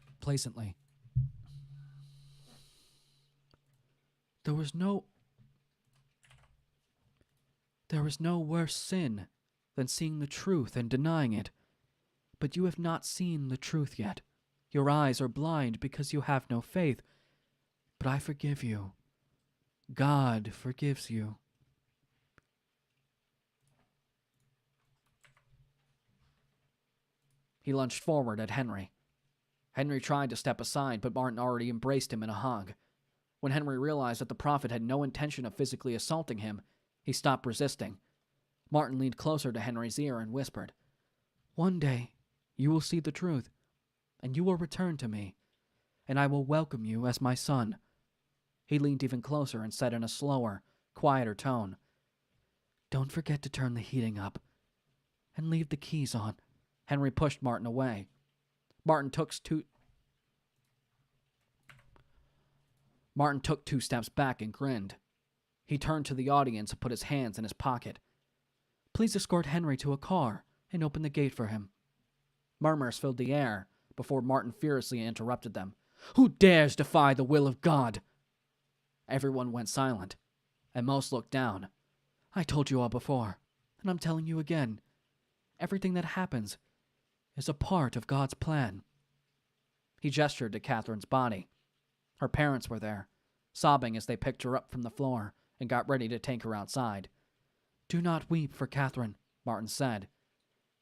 Complacently. There was no worse sin than seeing the truth and denying it. But you have not seen the truth yet. Your eyes are blind because you have no faith. But I forgive you. God forgives you. He lunged forward at Henry. Henry tried to step aside, but Martin already embraced him in a hug. When Henry realized that the prophet had no intention of physically assaulting him, he stopped resisting. Martin leaned closer to Henry's ear and whispered, "One day, you will see the truth, and you will return to me, and I will welcome you as my son." He leaned even closer and said in a slower, quieter tone, "Don't forget to turn the heating up, and leave the keys on." Henry pushed Martin away. Martin took two steps back and grinned. He turned to the audience and put his hands in his pocket. "Please escort Henry to a car and open the gate for him." Murmurs filled the air before Martin furiously interrupted them. "Who dares defy the will of God?" Everyone went silent, and most looked down. "I told you all before, and I'm telling you again. Everything that happens is a part of God's plan." He gestured to Catherine's body. Her parents were there, sobbing as they picked her up from the floor and got ready to take her outside. "Do not weep for Catherine," Martin said.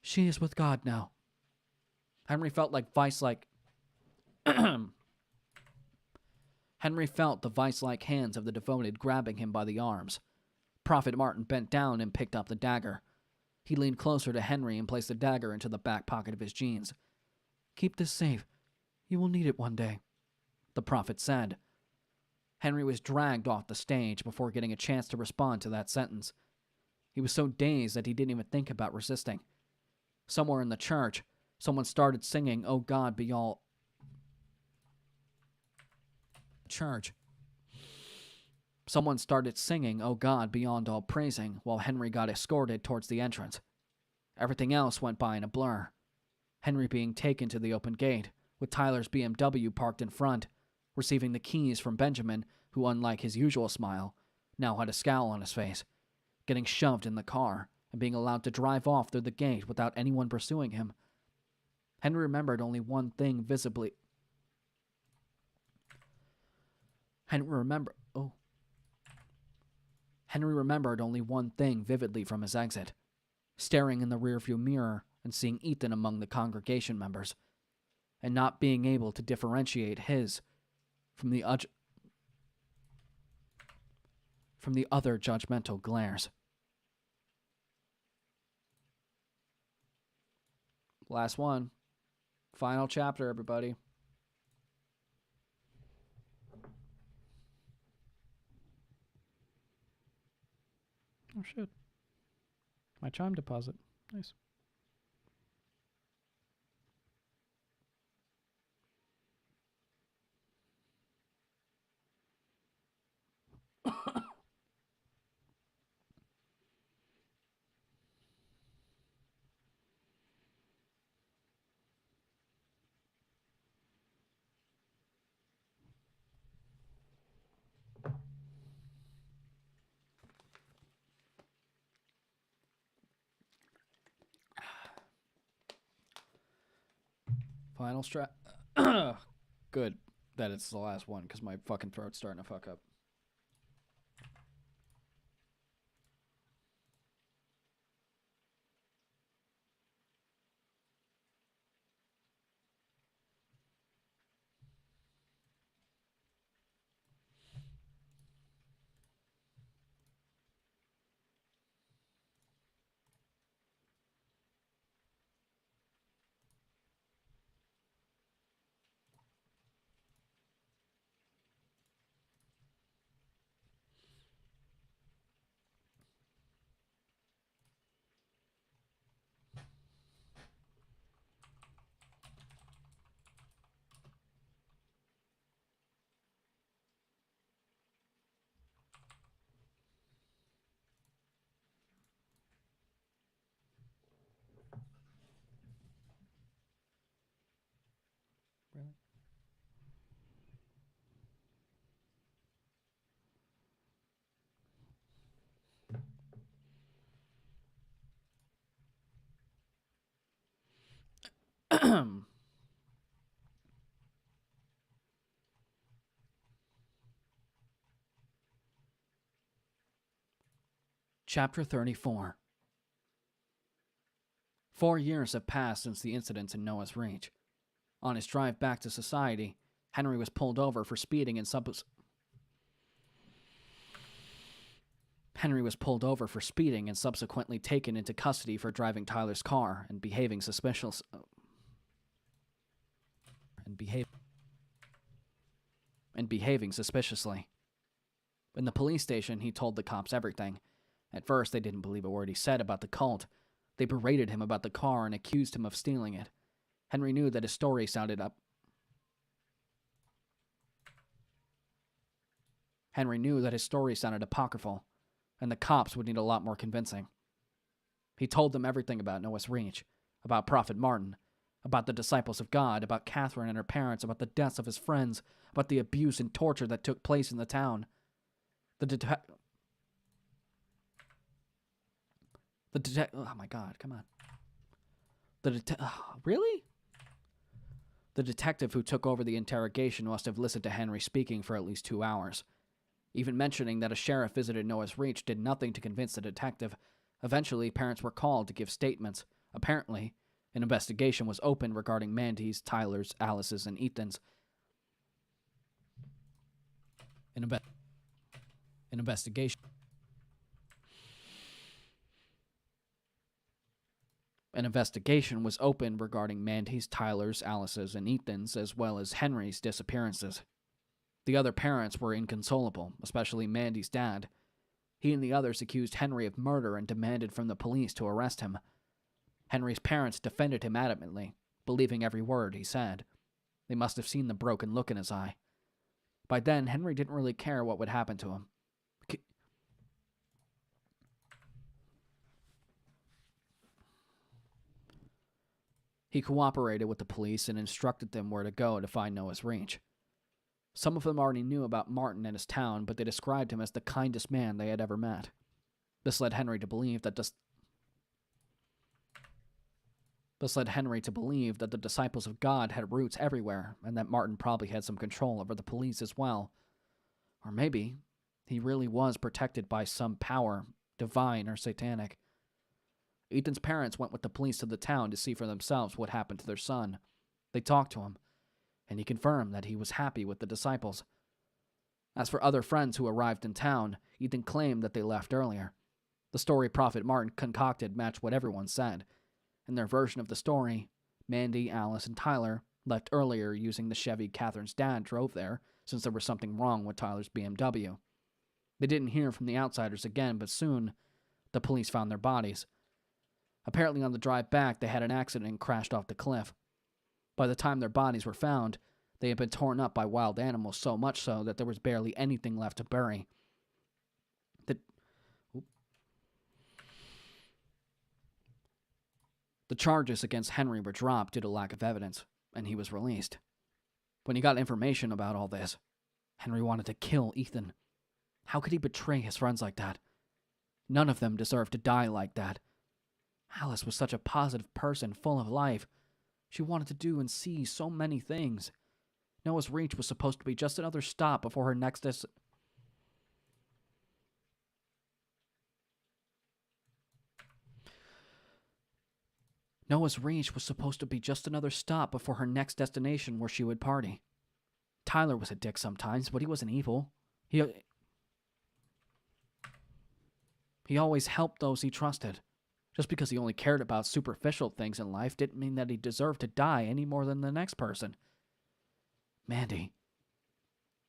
"She is with God now." Henry felt the vice-like hands of the devoted grabbing him by the arms. Prophet Martin bent down and picked up the dagger. He leaned closer to Henry and placed the dagger into the back pocket of his jeans. "Keep this safe. You will need it one day," the prophet said. Henry was dragged off the stage before getting a chance to respond to that sentence. He was so dazed that he didn't even think about resisting. Somewhere in the church, someone started singing, "Oh God, be all..." Someone started singing, "Oh God, beyond all praising," while Henry got escorted towards the entrance. Everything else went by in a blur. Henry being taken to the open gate, with Tyler's BMW parked in front, receiving the keys from Benjamin, who, unlike his usual smile, now had a scowl on his face, getting shoved in the car, and being allowed to drive off through the gate without anyone pursuing him. Henry remembered only one thing visibly. Henry remembered only one thing vividly from his exit, staring in the rearview mirror and seeing Ethan among the congregation members, and not being able to differentiate his from the other judgmental glares. Last one. Final chapter, everybody. Oh shit. My chime deposit. Nice. Final strap. Good that it's the last one, because my fucking throat's starting to fuck up. Chapter 34. 4 years have passed since the incidents in Noah's Reach. On his drive back to society, Henry was pulled over for speeding in Henry was pulled over for speeding and subsequently taken into custody for driving Tyler's car and behaving suspiciously. In the police station, he told the cops everything. At first, they didn't believe a word he said about the cult. They berated him about the car and accused him of stealing it. Henry knew that his story sounded apocryphal, and the cops would need a lot more convincing. He told them everything about Noah's Reach, about Prophet Martin, about the disciples of God, about Catherine and her parents, about the deaths of his friends, about the abuse and torture that took place in the town. Oh my God, come on. Really? The detective who took over the interrogation must have listened to Henry speaking for at least 2 hours. Even mentioning that a sheriff visited Noah's Reach did nothing to convince the detective. Eventually, parents were called to give statements. Apparently, an investigation was opened regarding Mandy's, Tyler's, Alice's, and Ethan's. An investigation was opened regarding Mandy's, Tyler's, Alice's, and Ethan's, as well as Henry's disappearances. The other parents were inconsolable, especially Mandy's dad. He and the others accused Henry of murder and demanded from the police to arrest him. Henry's parents defended him adamantly, believing every word he said. They must have seen the broken look in his eye. By then, Henry didn't really care what would happen to him. He cooperated with the police and instructed them where to go to find Noah's Reach. Some of them already knew about Martin and his town, but they described him as the kindest man they had ever met. This led Henry to believe that the disciples of God had roots everywhere, and that Martin probably had some control over the police as well. Or maybe he really was protected by some power, divine or satanic. Ethan's parents went with the police to the town to see for themselves what happened to their son. They talked to him, and he confirmed that he was happy with the disciples. As for other friends who arrived in town, Ethan claimed that they left earlier. The story Prophet Martin concocted matched what everyone said. In their version of the story, Mandy, Alice, and Tyler left earlier using the Chevy Catherine's dad drove there, since there was something wrong with Tyler's BMW. They didn't hear from the outsiders again, but soon the police found their bodies. Apparently on the drive back, they had an accident and crashed off the cliff. By the time their bodies were found, they had been torn up by wild animals, so much so that there was barely anything left to bury. The charges against Henry were dropped due to lack of evidence, and he was released. When he got information about all this, Henry wanted to kill Ethan. How could he betray his friends like that? None of them deserved to die like that. Alice was such a positive person, full of life. She wanted to do and see so many things. Noah's Reach was supposed to be just another stop before her next destination where she would party. Tyler was a dick sometimes, but he wasn't evil. He always helped those he trusted. Just because he only cared about superficial things in life didn't mean that he deserved to die any more than the next person. Mandy.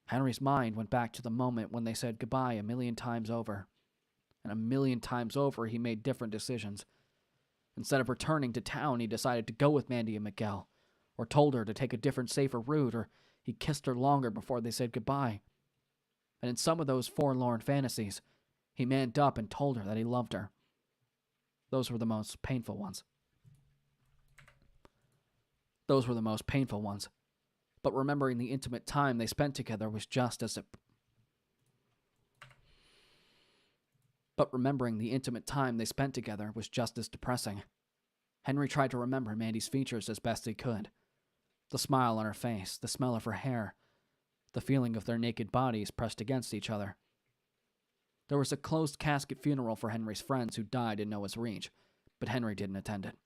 Henry's mind went back to the moment when they said goodbye 1,000,000 times over. And 1,000,000 times over, he made different decisions. Instead of returning to town, he decided to go with Mandy and Miguel, or told her to take a different, safer route, or he kissed her longer before they said goodbye. And in some of those forlorn fantasies, he manned up and told her that he loved her. Those were the most painful ones. But remembering the intimate time they spent together was just as depressing. Henry tried to remember Mandy's features as best he could. The smile on her face, the smell of her hair, the feeling of their naked bodies pressed against each other. There was a closed casket funeral for Henry's friends who died in Noah's Reach, but Henry didn't attend it.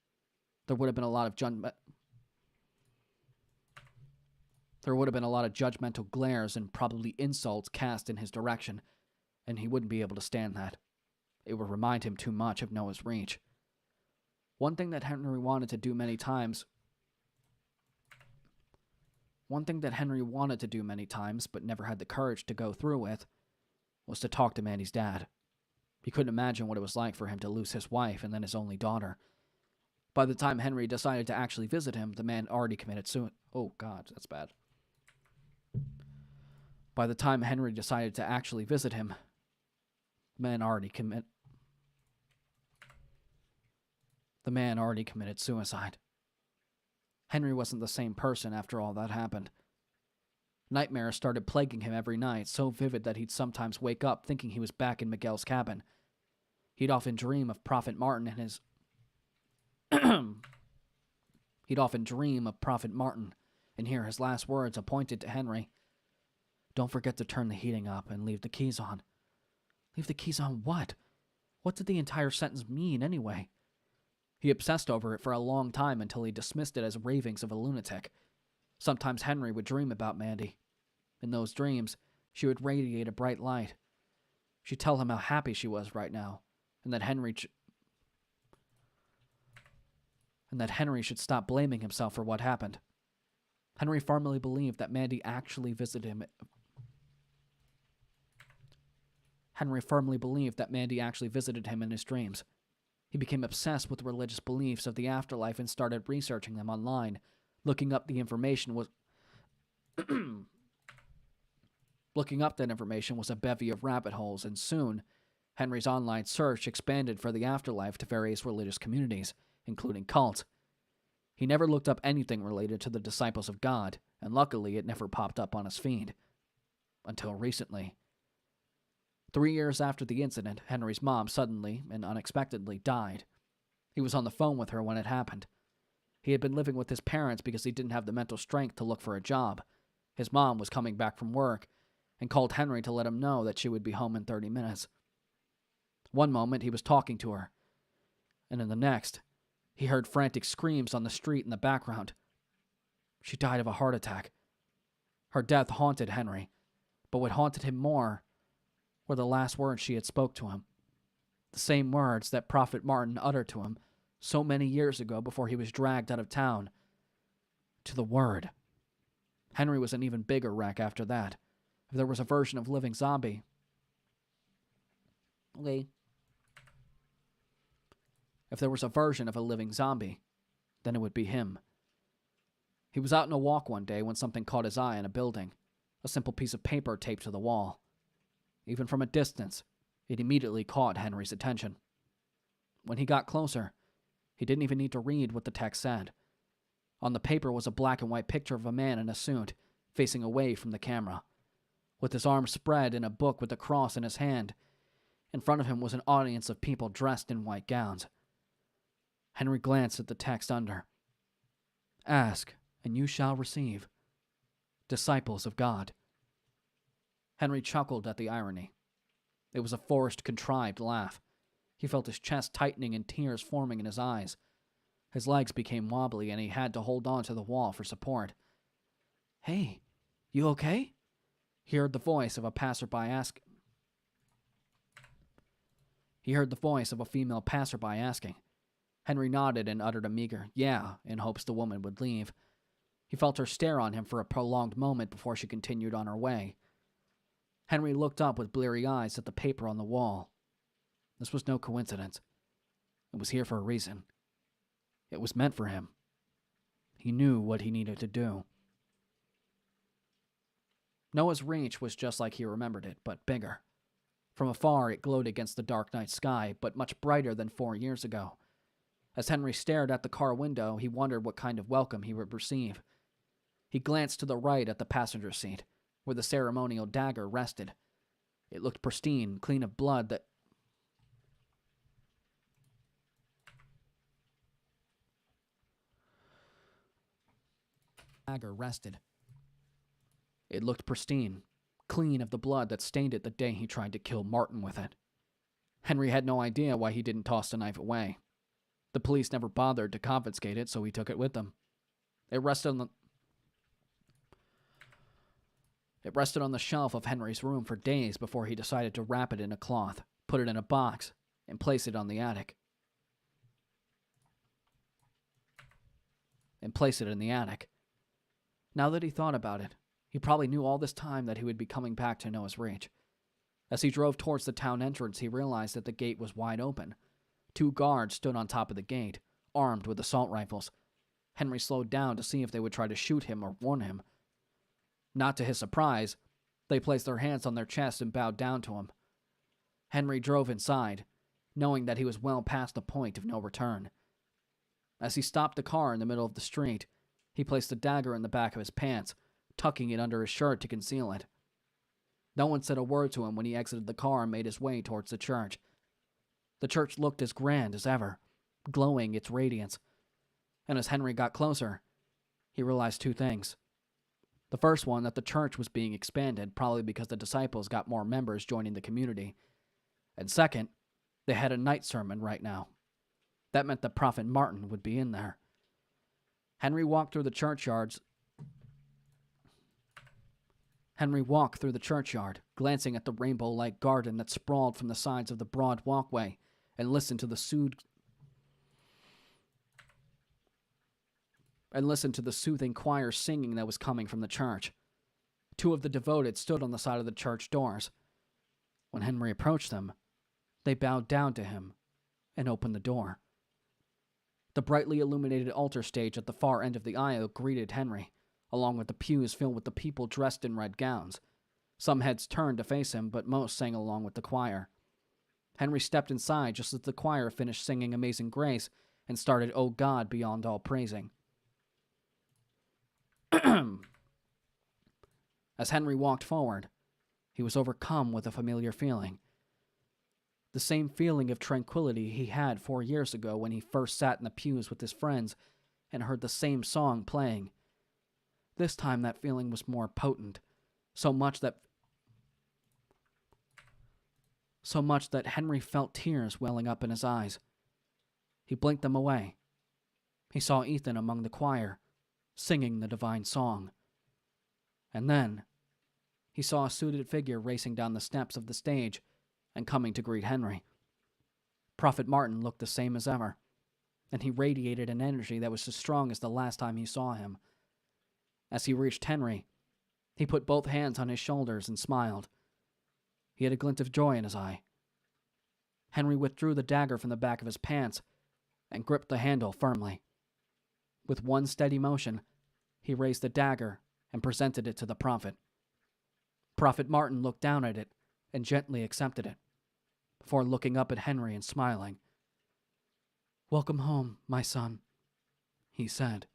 There would have been a lot of judgmental glares and probably insults cast in his direction, and he wouldn't be able to stand that. It would remind him too much of Noah's reach. One thing that Henry wanted to do many times, but never had the courage to go through with, was to talk to Mandy's dad. He couldn't imagine what it was like for him to lose his wife and then his only daughter. By the time Henry decided to actually visit him, the man already committed suicide. Oh, God, that's bad. By the time Henry decided to actually visit him, the man already committed suicide. Henry wasn't the same person after all that happened. Nightmares started plaguing him every night, so vivid that he'd sometimes wake up thinking he was back in Miguel's cabin. He'd often dream of Prophet Martin and hear his last words appointed to Henry. "Don't forget to turn the heating up and leave the keys on." Leave the keys on what? What did the entire sentence mean anyway? He obsessed over it for a long time until he dismissed it as ravings of a lunatic. Sometimes Henry would dream about Mandy. In those dreams, she would radiate a bright light. She'd tell him how happy she was right now, and that Henry should stop blaming himself for what happened. Henry firmly believed that Mandy actually visited him. In his dreams. He became obsessed with religious beliefs of the afterlife and started researching them online. Looking up that information was a bevy of rabbit holes, and soon, Henry's online search expanded for the afterlife to various religious communities, including cults. He never looked up anything related to the Disciples of God, and luckily it never popped up on his feed. Until recently. 3 years after the incident, Henry's mom suddenly and unexpectedly died. He was on the phone with her when it happened. He had been living with his parents because he didn't have the mental strength to look for a job. His mom was coming back from work and called Henry to let him know that she would be home in 30 minutes. One moment he was talking to her, and in the next, he heard frantic screams on the street in the background. She died of a heart attack. Her death haunted Henry, but what haunted him more were the last words she had spoke to him. The same words that Prophet Martin uttered to him so many years ago before he was dragged out of town. To the word. Henry was an even bigger wreck after that. If there was a version of Living Zombie... Okay. If there was a version of a living zombie, then it would be him. He was out on a walk one day when something caught his eye in a building. A simple piece of paper taped to the wall. Even from a distance, it immediately caught Henry's attention. When he got closer, he didn't even need to read what the text said. On the paper was a black and white picture of a man in a suit, facing away from the camera. With his arms spread and a book with a cross in his hand, in front of him was an audience of people dressed in white gowns. Henry glanced at the text under. "Ask, and you shall receive. Disciples of God." Henry chuckled at the irony. It was a forced, contrived laugh. He felt his chest tightening and tears forming in his eyes. His legs became wobbly, and he had to hold on to the wall for support. "Hey, you okay?" He heard the voice of a female passerby asking. Henry nodded and uttered a meager "yeah" in hopes the woman would leave. He felt her stare on him for a prolonged moment before she continued on her way. Henry looked up with bleary eyes at the paper on the wall. This was no coincidence. It was here for a reason. It was meant for him. He knew what he needed to do. Noah's reach was just like he remembered it, but bigger. From afar, it glowed against the dark night sky, but much brighter than 4 years ago. As Henry stared at the car window, he wondered what kind of welcome he would receive. He glanced to the right at the passenger seat, where the ceremonial dagger rested. It looked pristine, clean of blood that... Dagger rested. It looked pristine, clean of the blood that stained it the day he tried to kill Martin with it. Henry had no idea why he didn't toss the knife away. The police never bothered to confiscate it, so he took it with them. It rested on the shelf of Henry's room for days before he decided to wrap it in a cloth, put it in a box, and place it on the attic. Now that he thought about it, he probably knew all this time that he would be coming back to Noah's Reach. As he drove towards the town entrance, he realized that the gate was wide open. 2 guards stood on top of the gate, armed with assault rifles. Henry slowed down to see if they would try to shoot him or warn him. Not to his surprise, they placed their hands on their chest and bowed down to him. Henry drove inside, knowing that he was well past the point of no return. As he stopped the car in the middle of the street, he placed a dagger in the back of his pants, tucking it under his shirt to conceal it. No one said a word to him when he exited the car and made his way towards the church. The church looked as grand as ever, glowing its radiance. And as Henry got closer, he realized 2 things. The first one, that the church was being expanded, probably because the disciples got more members joining the community. And second, they had a night sermon right now. That meant that Prophet Martin would be in there. Henry walked through the churchyard, glancing at the rainbow-like garden that sprawled from the sides of the broad walkway, and listened to the soothing choir singing that was coming from the church. 2 of the devoted stood on the side of the church doors. When Henry approached them, they bowed down to him and opened the door. The brightly illuminated altar stage at the far end of the aisle greeted Henry, along with the pews filled with the people dressed in red gowns. Some heads turned to face him, but most sang along with the choir. Henry stepped inside just as the choir finished singing Amazing Grace and started O God Beyond All Praising. As Henry walked forward, he was overcome with a familiar feeling. The same feeling of tranquility he had 4 years ago when he first sat in the pews with his friends and heard the same song playing. This time that feeling was more potent, so much that Henry felt tears welling up in his eyes. He blinked them away. He saw Ethan among the choir, singing the divine song. And then, he saw a suited figure racing down the steps of the stage and coming to greet Henry. Prophet Martin looked the same as ever, and he radiated an energy that was as strong as the last time he saw him. As he reached Henry, he put both hands on his shoulders and smiled. He had a glint of joy in his eye. Henry withdrew the dagger from the back of his pants and gripped the handle firmly. With one steady motion, he raised the dagger and presented it to the prophet. Prophet Martin looked down at it and gently accepted it, before looking up at Henry and smiling. "Welcome home, my son," he said.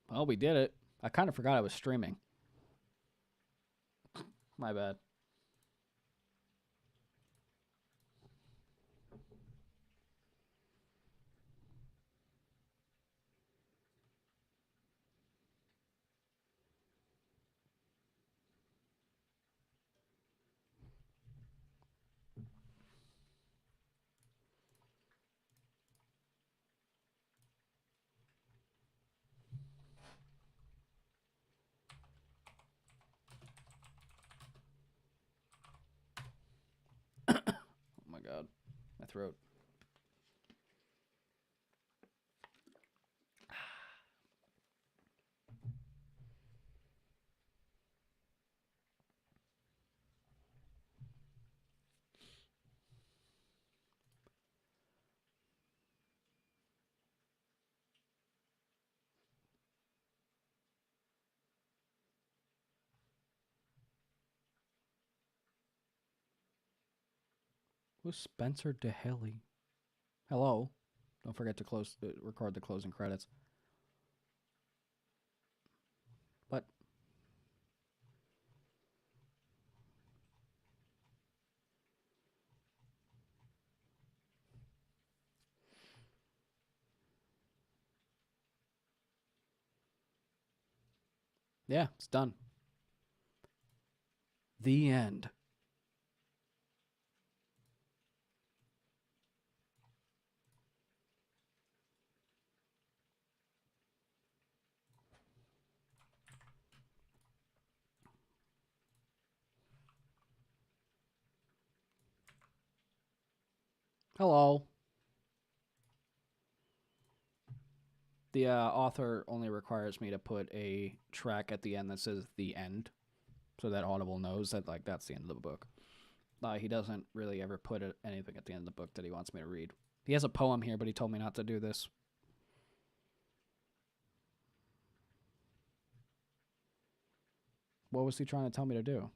Well, we did it. I kind of forgot I was streaming. My bad. Oh my god. My throat. Who's Spencer DeHaley? Hello? Don't forget to record the closing credits. But yeah, it's done. The end. Hello. The author only requires me to put a track at the end that says "the end," so that Audible knows that like that's the end of the book. He doesn't really ever put anything at the end of the book that he wants me to read. He has a poem here, but he told me not to do this. What was he trying to tell me to do?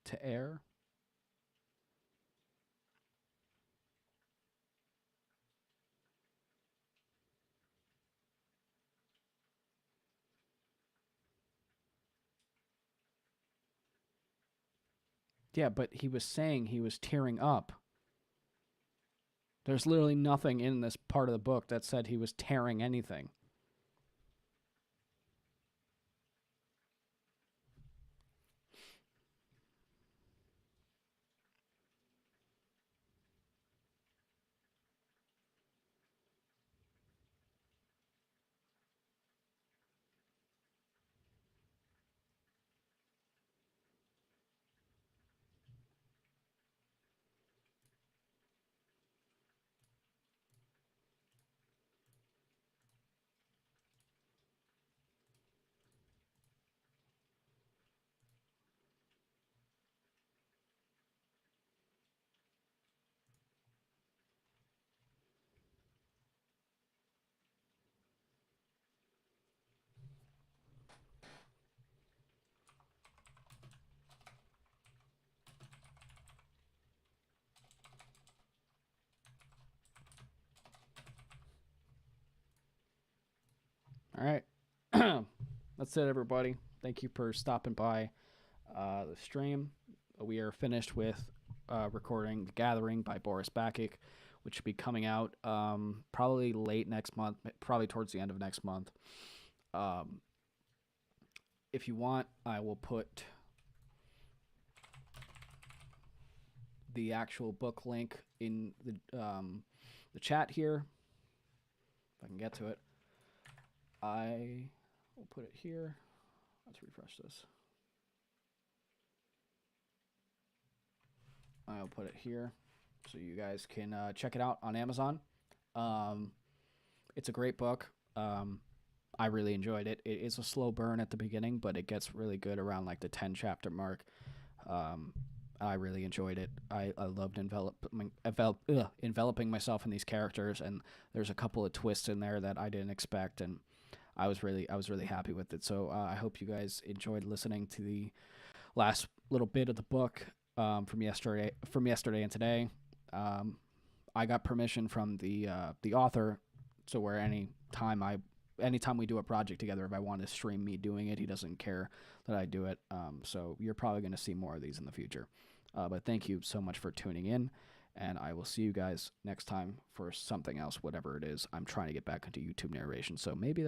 To air? Yeah, but he was saying he was tearing up. There's literally nothing in this part of the book that said he was tearing anything. All right. That's it, everybody. Thank you for stopping by the stream. We are finished with recording The Gathering by Boris Bakic, which should be coming out probably late next month, probably towards the end of next month. If you want, I will put the actual book link in the chat here, if I can get to it. I will put it here. Let's refresh this. I'll put it here so you guys can check it out on Amazon. It's a great book. I really enjoyed it. It is a slow burn at the beginning, but it gets really good around like the 10 chapter mark. I really enjoyed it. I loved enveloping myself in these characters, and there's a couple of twists in there that I didn't expect, and I was really happy with it. So I hope you guys enjoyed listening to the last little bit of the book from yesterday and today. I got permission from the author, so where anytime we do a project together, if I want to stream me doing it, he doesn't care that I do it. So you're probably going to see more of these in the future. But thank you so much for tuning in, and I will see you guys next time for something else, whatever it is. I'm trying to get back into YouTube narration, so maybe